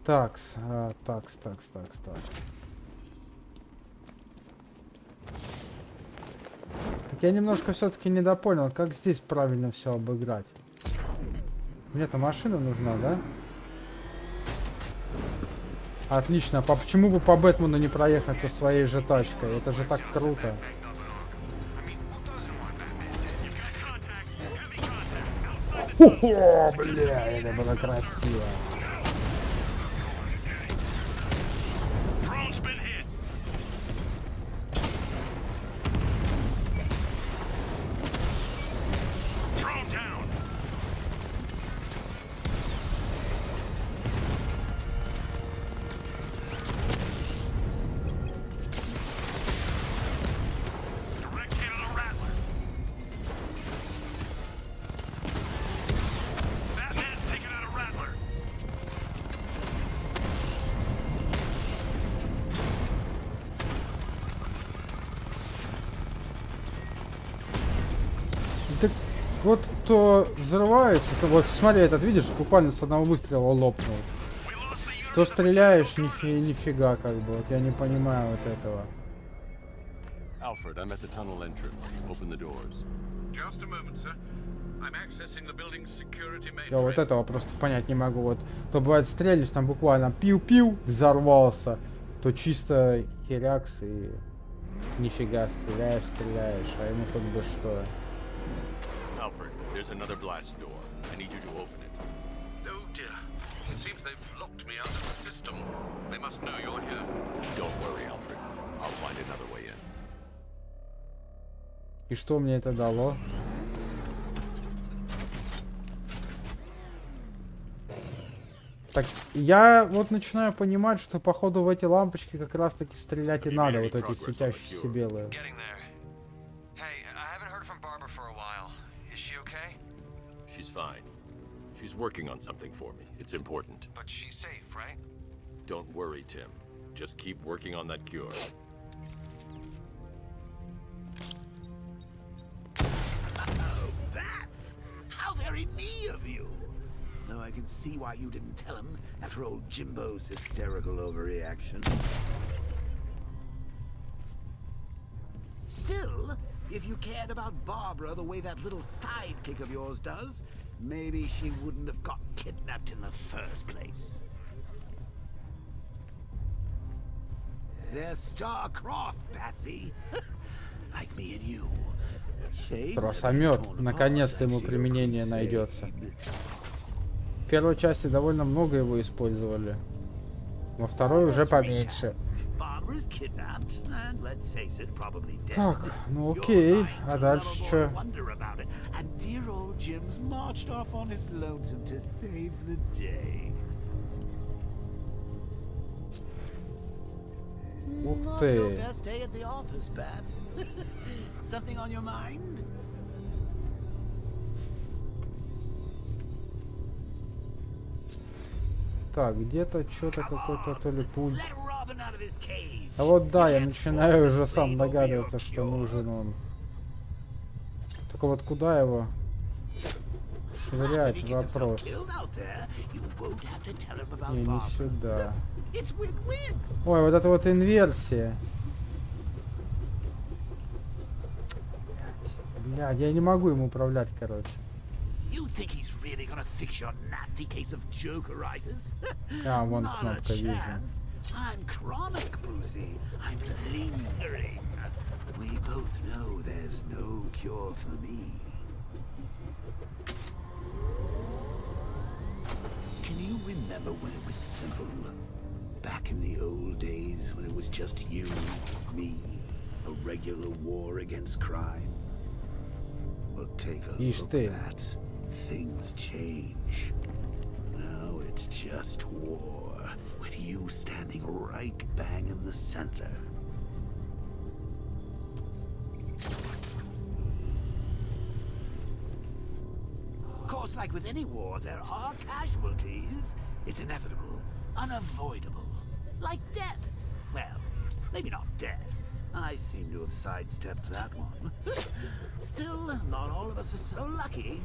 Такс. Так. Так я немножко все-таки недопонял, как здесь правильно все обыграть. Мне-то машина нужна, да? Отлично. Почему бы по Бэтмену не проехать со своей же тачкой? Это же так круто. О, бля, это было красиво. Так вот кто взрывается, то вот смотри, этот видишь, буквально с одного выстрела лопнул. То стреляешь, нифига как бы, вот я не понимаю вот этого. Alfred, I'm at the tunnel entrance. Open the doors. Just a moment, sir. I'm accessing the building's security main. Я вот этого просто понять не могу. Вот то бывает стрелишь, там буквально пиу-пиу, взорвался, то чисто херякс и нифига стреляешь, а ему хоть бы что. Alfred, there's another blast door. I need you to open it. Oh dear. It seems they've locked me out of the system. They must know you're here. Don't worry, Alfred. I'll find another way in. И что мне это дало? Так, я вот начинаю понимать, что походу в эти лампочки как раз таки стрелять и надо, вот эти светящиеся белые. She's fine. She's working on something for me. It's important. But she's safe, right? Don't worry, Tim. Just keep working on that cure. Oh, that's how very me of you. Though I can see why you didn't tell him after old Jimbo's hysterical overreaction. Still, if you cared about Barbara the way that little sidekick of yours does, maybe she wouldn't have got kidnapped in the first place. They're star-crossed, Patsy. Like me and you. Тросомет. Наконец-то ему применение найдется. В первой части довольно много его использовали. Во второй уже поменьше. Так, ну окей. А дальше что? Ух ты. Так, где-то что-то какой-то то ли пульт. А вот да, я начинаю уже сам догадываться, что нужен он. Только вот куда его швырять? Вопрос. Не сюда. Ой, вот это вот инверсия. Блядь, я не могу им управлять, короче. А, вон кнопка, вижу. I'm chronic, Brucey. I'm lingering. We both know there's no cure for me. Can you remember when it was simple? Back in the old days when it was just you, me, a regular war against crime? Well, take a look at that. Things change. Now it's just war, with you standing right bang in the center. Of course, like with any war, there are casualties. It's inevitable, unavoidable. Like death. Well, maybe not death. I seem to have sidestepped that one. Still, not all of us are so lucky.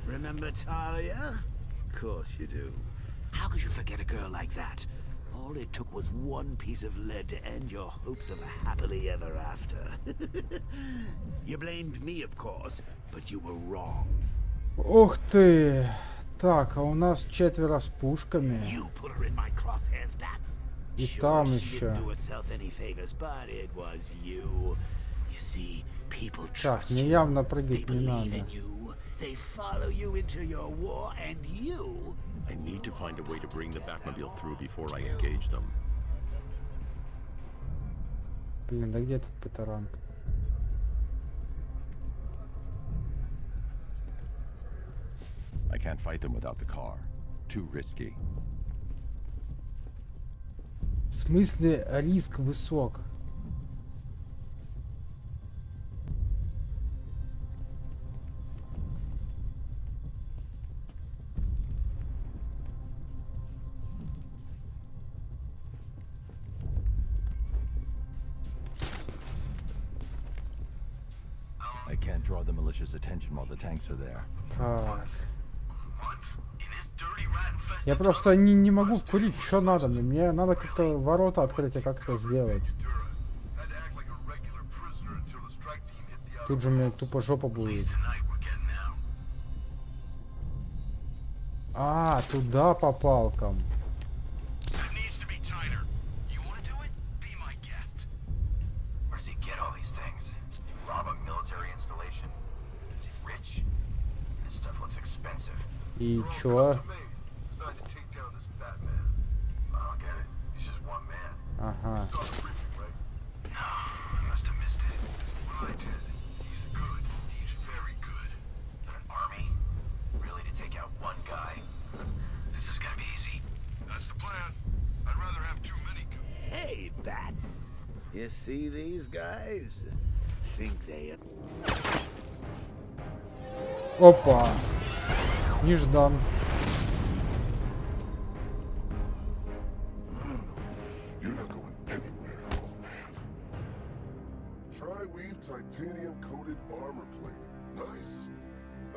Remember Talia? Of course you do. How could you forget a girl like that? All it took was one piece of lead to end your hopes of a happily ever after. You blamed me, of course, but you were wrong. Ух ты! Так, а у нас 4 с пушками. You put her in my crosshairs, Bats. И там She еще. didn't do herself any favors, but it was you. You see, people Так, trust мне you. явно They прыгать не believe надо. in you. They follow you into your war, and you... I need to find a way to bring the Batmobile through before I engage them. Блин, да где тут Петеранг? I can't fight them without the car. Too risky. В смысле риск высок? I can't draw the militia's attention while the tanks are there. Так. Я просто не могу курить, что надо мне. Мне надо как-то ворота открыть, а как это сделать? Тут же мне тупо жопа будет. А, туда по палкам. И чё? Ага. Hey, Bats. You see these guys? Think they... Опа. Неждан. You're not going anywhere, old man. Tri-weave titanium-coated armor plate. Nice.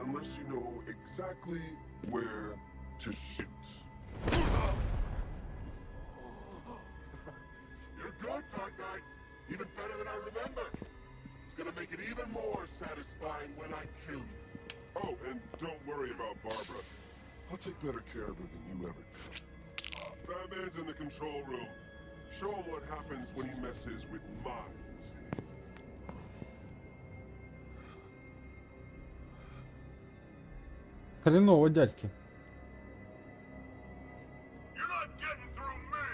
Unless you know exactly where to shoot. You're good, Dark Knight. Even better than I remember. It's gonna make it even more satisfying when I kill you. Oh, and don't worry about Barbara. I'll take better care of her than you ever did. Batman's in the control room. Show him what happens when he messes with minds. Хреново, дядьки. You're not getting through me.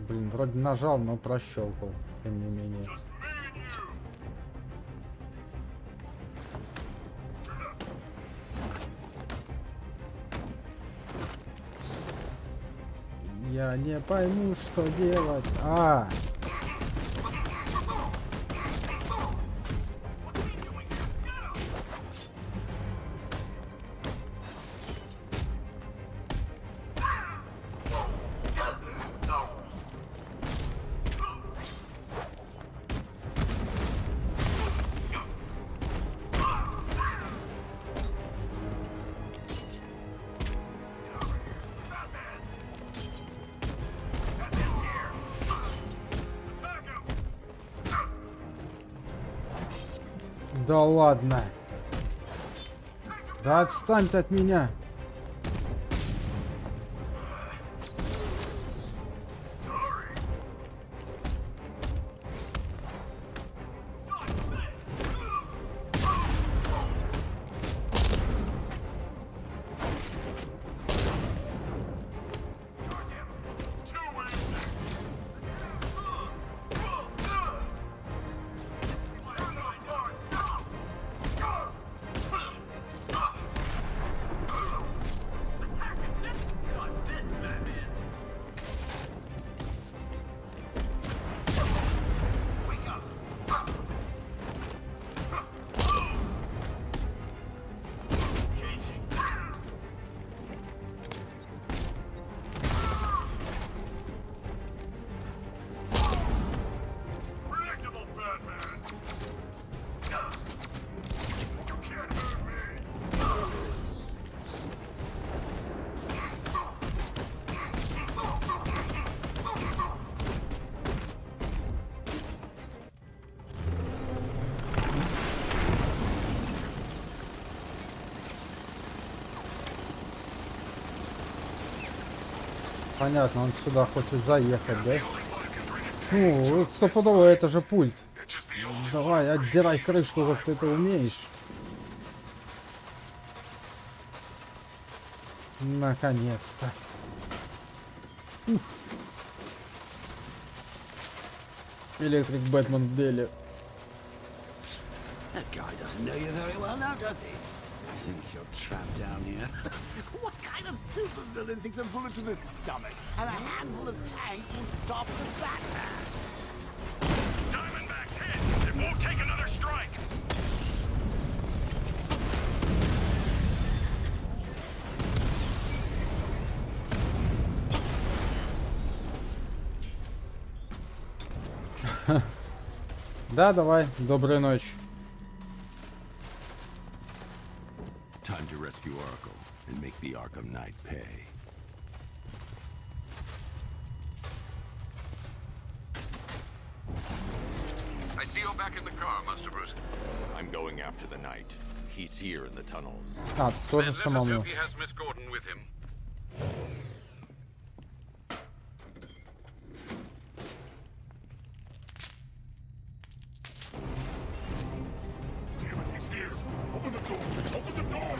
Блин, вроде нажал, но прощелкал, тем не менее. Just me and you. Я не пойму, что делать. А! Да ладно. Да отстань ты от меня. Понятно, он сюда хочет заехать, да? Ну, стопудово, это же пульт. Давай, отдирай крышку, как ты это умеешь. Наконец-то. Электрик Бэтмен в деле. That guy doesn't know you very well now, does he? I think you're trapped down here. What kind of supervillain thinks a bullet to the stomach and a handful of tanks will stop the Batman? Diamondback's hit. It won't take another strike. Да, давай, доброй ночи. Time to rescue Arkham and make the Arkham Knight pay. I see you're back in the car, Master Bruce. I'm going after the Knight. He's here in the tunnels. А, тоже Then let us самому. hope he has Miss Gordon with him. Damn it, he's here. Open the door. Open the door.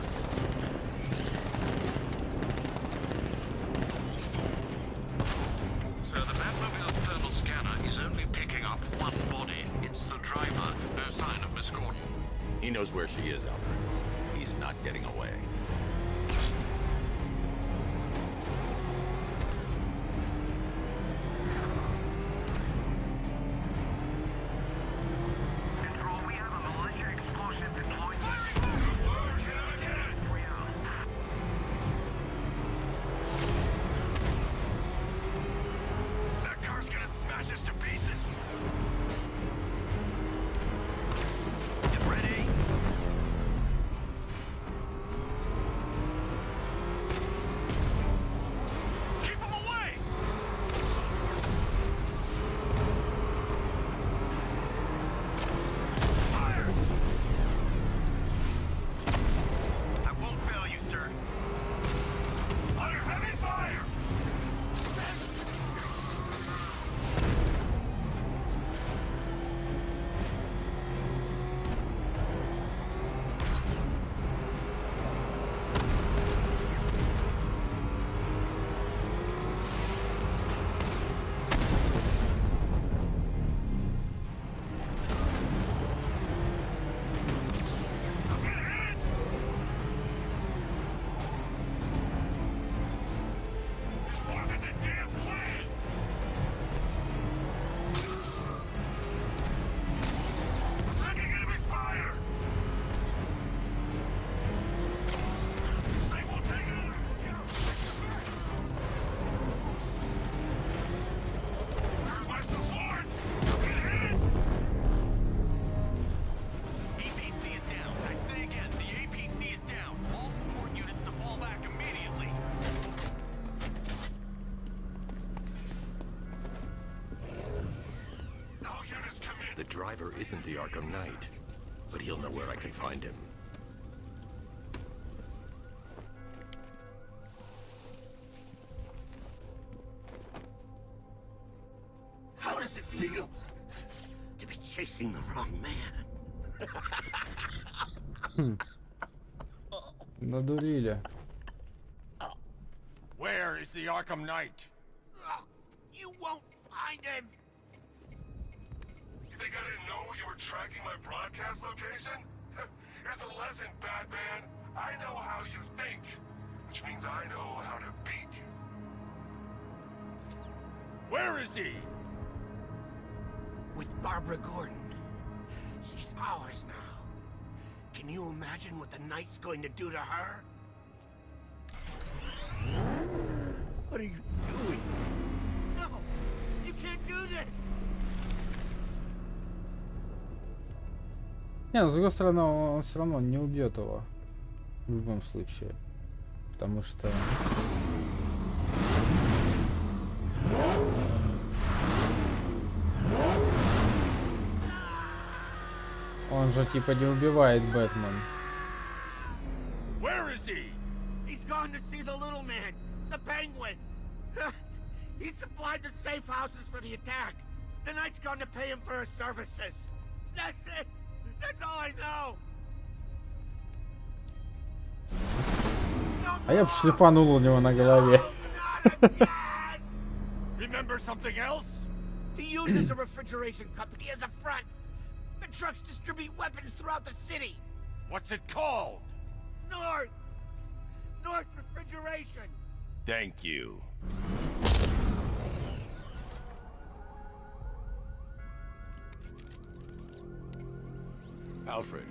So the Batmobile's thermal scanner is only picking up one body. It's the driver. No sign of Miss Gordon. He knows where she is, Alfred. He's not getting away. Control, we have a militia explosive deployed. That car's gonna smash us to pieces. Get ready. driver isn't the Arkham Knight, but he'll know where I can find him. How does it feel to be chasing the wrong man? Надурили. Where is the Arkham Knight? You won't find him. You think I didn't know you were tracking my broadcast location? Here's a lesson, Batman. I know how you think, which means I know how to beat you. Where is he? With Barbara Gordon. She's ours now. Can you imagine what the Knight's going to do to her? What are you doing? No! You can't do this! Не, но с другой стороны, он все равно не убьет его. В любом случае. Потому что... Он же типа не убивает Бэтмен. Where is he? He's gone to see the little man, the Penguin. He supplied the safe houses for the attack. The Knight's gone to pay him for his services. That's it. That's all I know. А я бы шлепанул у него на голове. Remember something else? He uses a refrigeration company as a front. The trucks distribute weapons throughout the city. What's it called? North Refrigeration. Thank you. Alfred,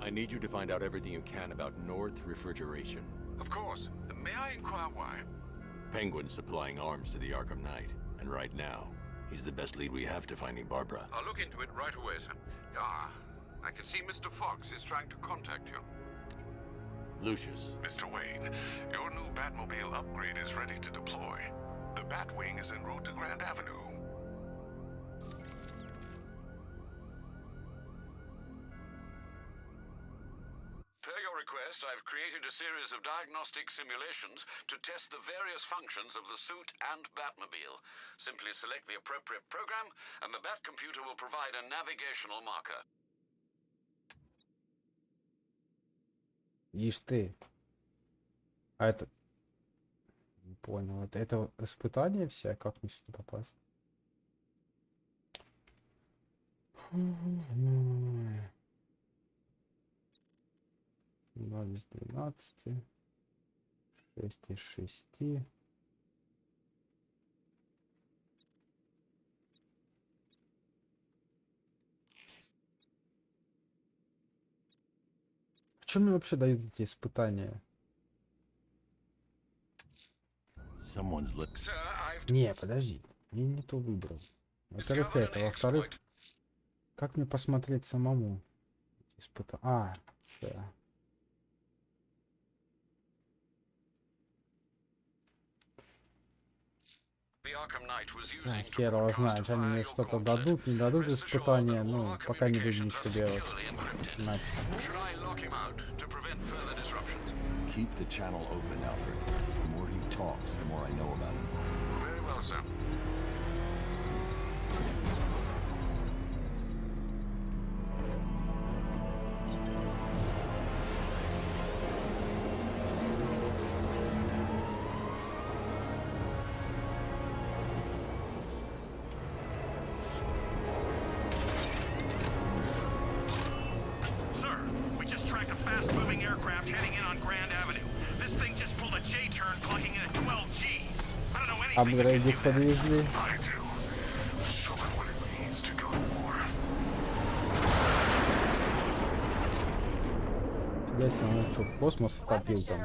I need you to find out everything you can about North Refrigeration. Of course. May I inquire why? Penguin's supplying arms to the Arkham Knight, and right now, he's the best lead we have to finding Barbara. I'll look into it right away, sir. Ah, I can see Mr. Fox is trying to contact you. Lucius. Mr. Wayne, your new Batmobile upgrade is ready to deploy. The Batwing is en route to Grand Avenue. Per your request, I've created a series of diagnostic simulations to test the various functions of the suit and Batmobile. Simply select the appropriate program, and the Batcomputer will provide a navigational marker. Ишь ты. А это... Не понял. Это испытание все? Как мне сюда попасть? Два из 12. 6 из 6. Чем мне вообще дают эти испытания? Не, подожди. Я не то выбрал. Во-первых, это. Во-вторых, как мне посмотреть самому? Испытание. Все. Да, хер его знает, они мне что-то дадут, не дадут испытания, ну, пока не буду ничего делать. Keep the channel open, Alfred. The more he talks, the more I know about him. Very well, sir. Апгрейдик подвезли. Если он что, в космос втопил там.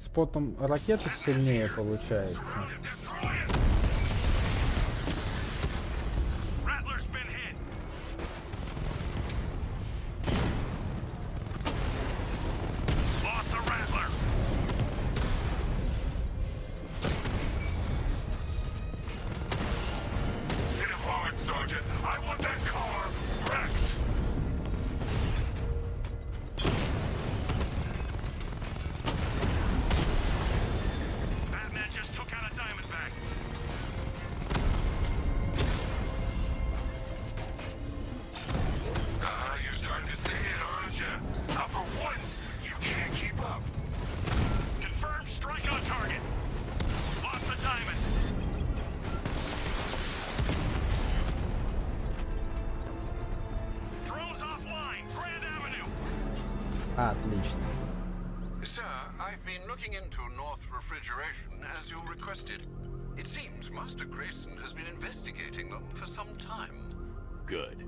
С потом ракеты сильнее получается. Отлично. Sir, I've been looking into North Refrigeration as you requested. It seems Master Grayson has been investigating them for some time. Good.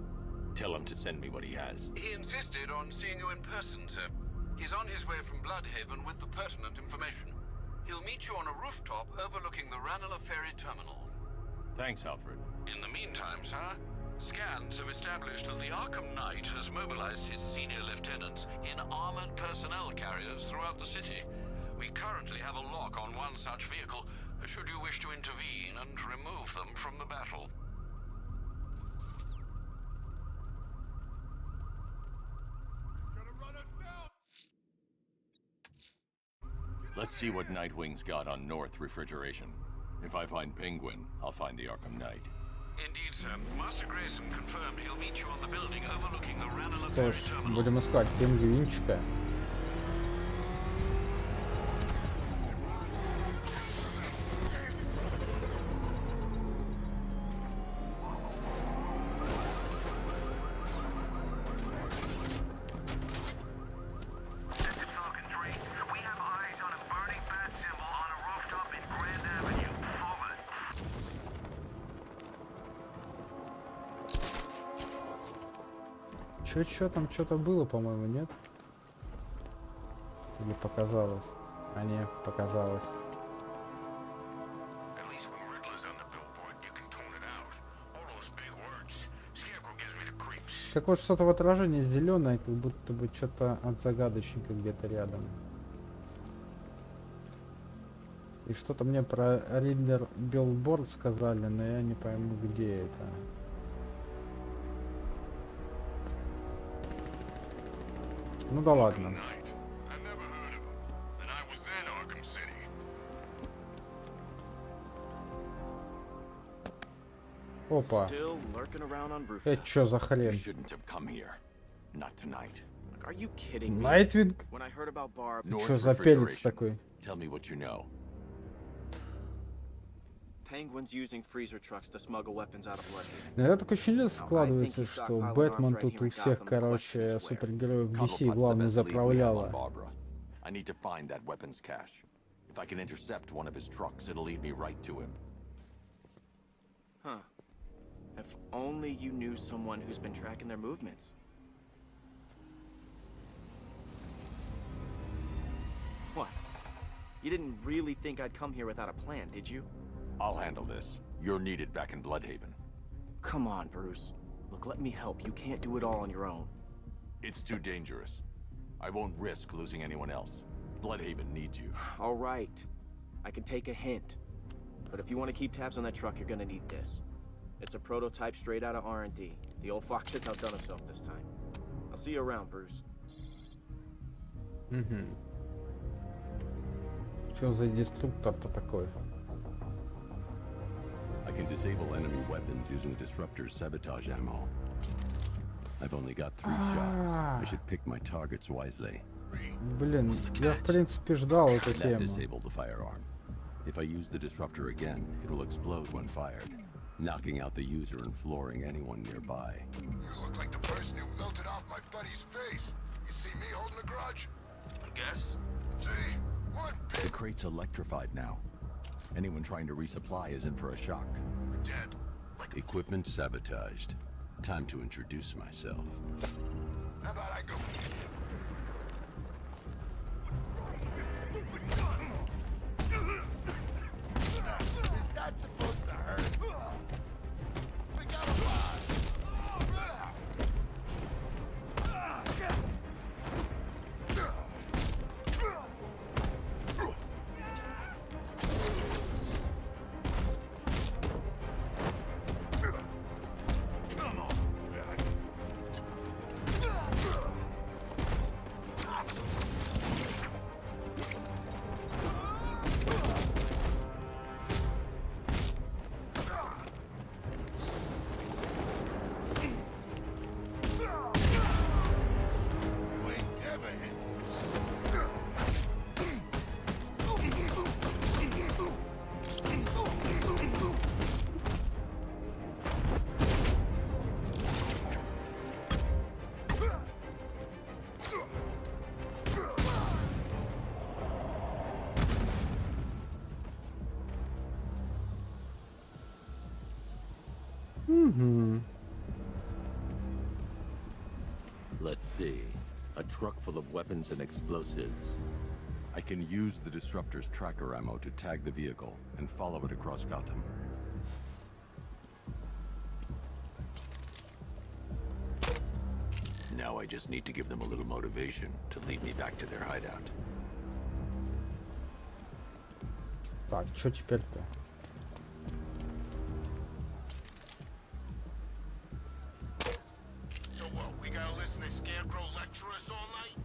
Tell him to send me what he has. He insisted on seeing you in person, sir. He's on his way from Bloodhaven with the pertinent information. He'll meet you on a rooftop overlooking the Ranelagh Ferry Terminal. Thanks, Alfred. In the meantime, sir, scans have established that the Arkham Knight has mobilized his senior lieutenants in armored personnel carriers throughout the city. We currently have a lock on one such vehicle, should you wish to intervene and remove them from the battle. Let's see what Nightwing's got on North Refrigeration. If I find Penguin, I'll find the Arkham Knight. Indeed, sir. Master Grayson confirmed he'll meet you on the building overlooking the Ranelagh Что Ferry ж, Terminal. будем искать пингвинчика. Чё там что-то было, по-моему, нет? Или показалось? А не, показалось. At least when Riddler's on the billboard, you can tone it out. All those big words. Scarecrow gives me the creeps. Так вот, что-то в отражении зеленое, как будто бы что-то от загадочника где-то рядом. И что-то мне про Riddler Billboard сказали, но я не пойму, где это. Ну да ладно. Knight. I never heard of him. And I was in Arkham City. Опа. Still lurking around on rooftops. Это что за You хрен? shouldn't have come here. Not tonight. Are you kidding me? Найтвинг? When I heard about Barb, Ты North что за перец Refrigeration. такой? Tell me what you know. Penguin's using freezer trucks to smuggle weapons out of Bloodhaven. Иногда такое ощущение складывается, что Бэтмен тут у всех, короче, супергероев DC главный заправляла. I need to find that weapons cache. If I can intercept one of his trucks, it'll lead me right to him. Huh. If only you knew someone who's been tracking their movements. What? You didn't really think I'd come here without a plan, did you? I'll handle this. You're needed back in Bloodhaven. Come on, Bruce. Look, let me help. You can't do it all on your own. It's too dangerous. I won't risk losing anyone else. Bloodhaven needs you. All right. I can take a hint. But if you want to keep tabs on that truck, you're gonna need this. It's a prototype straight out of R&D. The old fox has outdone himself this time. I'll see you around, Bruce. Что за деструктор-то такой? I can disable enemy weapons using the disruptor's sabotage ammo. I've only got 3 shots. I should pick my targets wisely. Блин, я в принципе ждал эту That тему. disabled the firearm. If I use the disruptor again, it will explode when fired, knocking out the user and flooring anyone nearby. You look like the person who melted off my buddy's face. You see me holding a grudge? I guess. See? One The big crate's electrified now. Anyone trying to resupply is in for a shock. dead. Equipment sabotaged. Time to introduce myself. How about I go? Is that supposed to hurt? Forgot about Угу. Let's see. A truck full of weapons and explosives. I can use the disruptor's tracker ammo to tag the vehicle and follow it across Gotham. Now I just need to give them a little motivation to lead me back to their hideout. Так, что теперь-то? So what, we gotta listen to Scarecrow lecture us all night?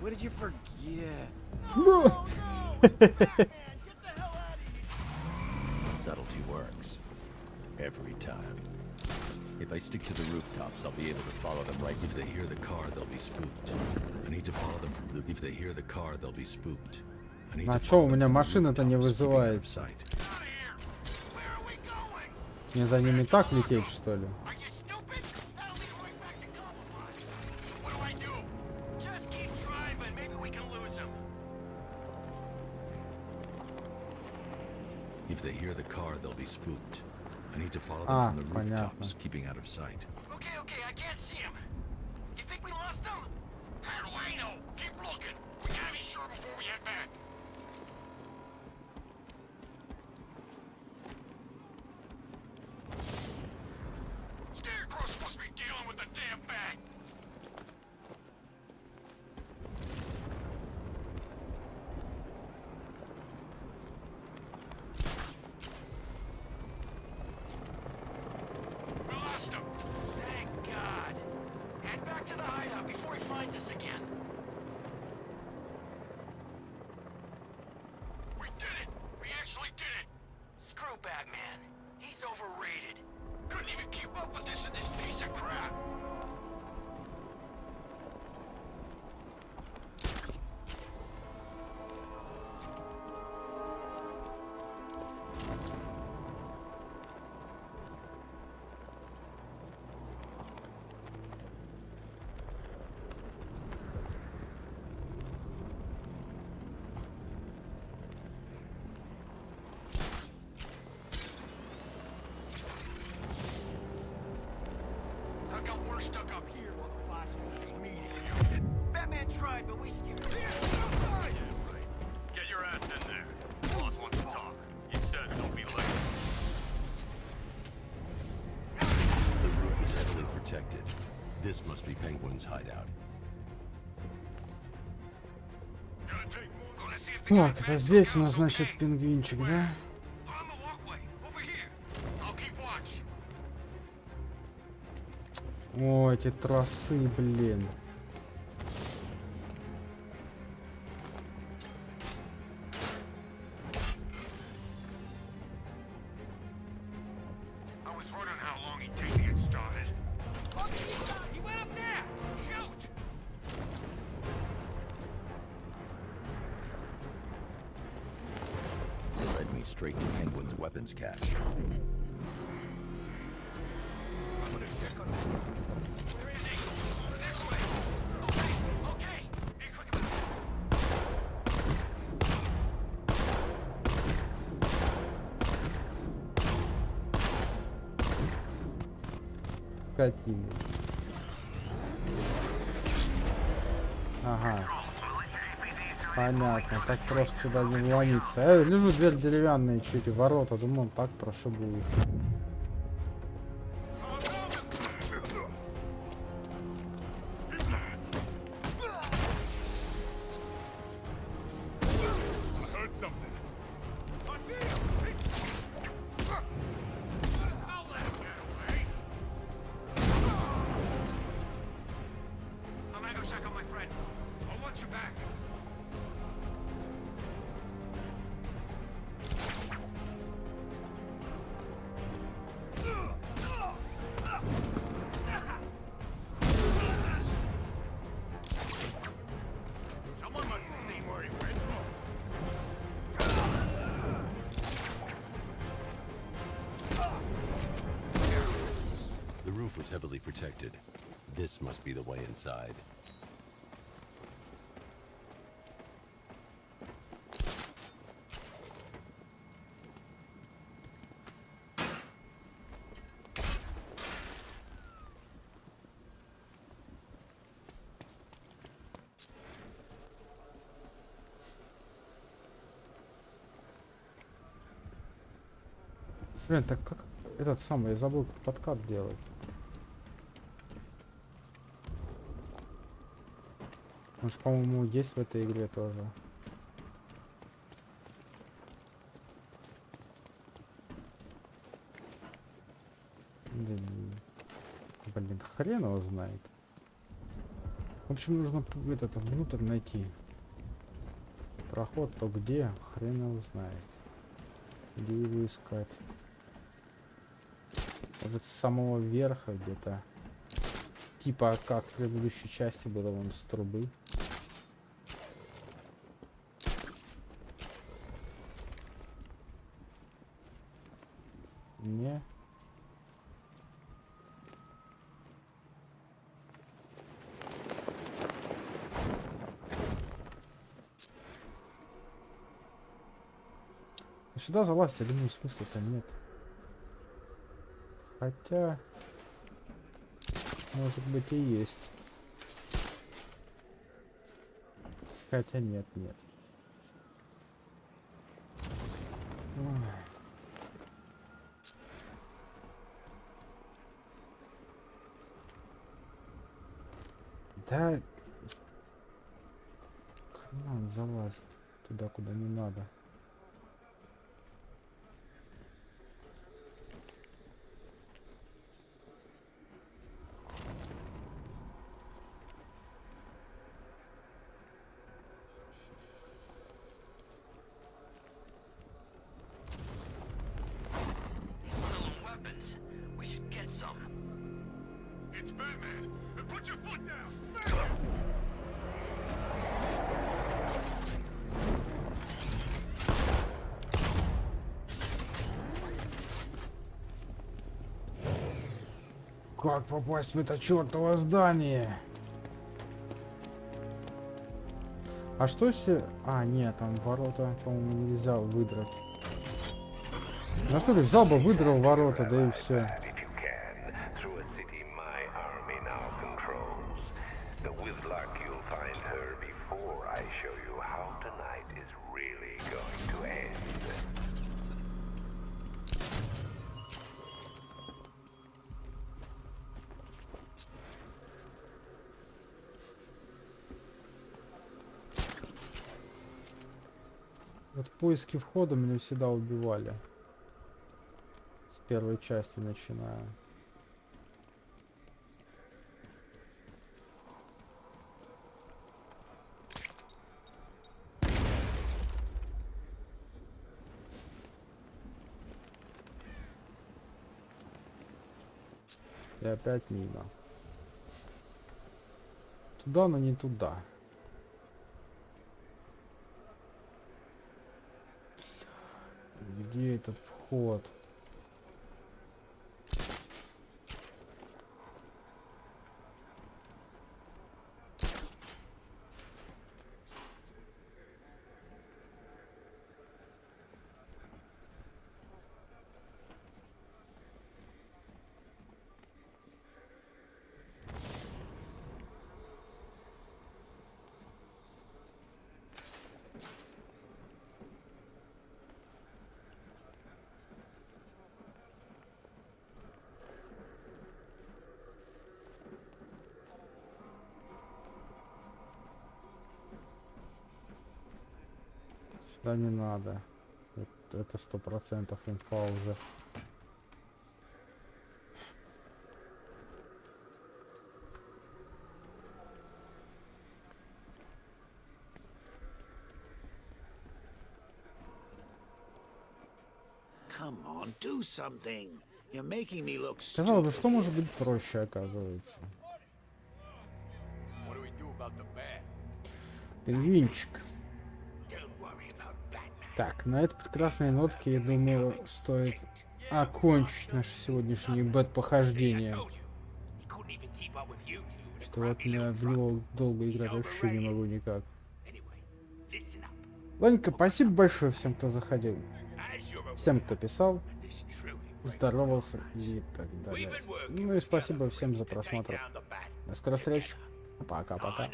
What did you forget? Subtlety works. Every time. If I stick to the rooftops, I'll be able to follow them right. If they hear the car, they'll be spooked. I need to follow them from the... If they hear the car, they'll be spooked. I need А to чё, у follow them меня from the машина-то не rooftops, keeping out вызывает? of sight. Where are we going? Мне за ними так лететь, что ли? Are you stupid? That'll lead right back to camouflage. So what do I do? Just keep driving. Maybe we can lose him. If they hear the car, they'll be spooked. I need to follow Ah, them from the понятно. rooftops, keeping out of sight. Okay, I can't see him. You think we lost him? How do I know? Keep looking. We gotta be sure before we head back. Scarecrow's supposed to be dealing with the damn bag. We lost him. Thank God. Head back to the hideout before he finds us again. We did it. We actually did it. Screw Batman. He's overrated. Couldn't even keep up with this in this piece of crap. How come we're stuck up here while the boss was just meeting? Batman tried, but we scared him. Get your ass in there. Boss wants to talk. You said don't be late. The roof is heavily protected. This must be Penguin's hideout. Gonna take more. Gonna see if they got Так, a это bag здесь у from нас, Council значит, gang. пингвинчик, да? On the walkway, over here. I'll keep watch. О, эти тросы, блин. I was wondering how long he'd take to get started. He went up there! Shoot! They led me straight to Penguin's weapons cache. I'm gonna check on him. Where is he? This way! Okay! Be quick about it. Скотины. Ага. Понятно, так просто туда не вломиться. Лежу, дверь деревянная, чуть ворота, думаю, так прошибу их. I heard something. I see him! I'll let him get away. I'm gonna go check on my friend. I'll watch your back. Someone must have seen where he went. The roof was heavily protected. This must be the way inside. Блин, так как этот самый, я забыл, как подкат делать. Он же, по-моему, есть в этой игре тоже. Блин, хрен его знает. В общем, нужно этот внутрь найти. Проход то где, хрен его знает. Где его искать? Может, с самого верха где-то. Типа как в предыдущей части было вон с трубы. Не. Сюда залазить, я думаю, смысла-то нет. Хотя, может быть, и есть. Хотя нет. Ой. Да, хрен залазит туда, куда не надо. It's Batman! Put your foot down! Как попасть в это чертово здание? А что если... А, нет, там ворота, по-моему, нельзя выдрать. В натуре взял бы, выдрал ворота, да и все. Вот поиски входа меня всегда убивали. С первой части начиная. И опять мимо. Туда, но не туда. Где этот вход? Да не надо. Это 100% инфа уже. Come on, do something. You're making me look Казалось бы, stupid. что может быть проще, оказывается. What do we do about the bat? Пингвинчик. Don't worry about Batman. Так, на этой прекрасной нотке, я думаю, стоит окончить наше сегодняшнее бэт-похождение. Что вот я в него долго играть вообще не могу никак. Ладненько, спасибо большое всем, кто заходил. Всем, кто писал, здоровался и так далее. Ну и спасибо всем за просмотр. До скорых встреч. Пока-пока.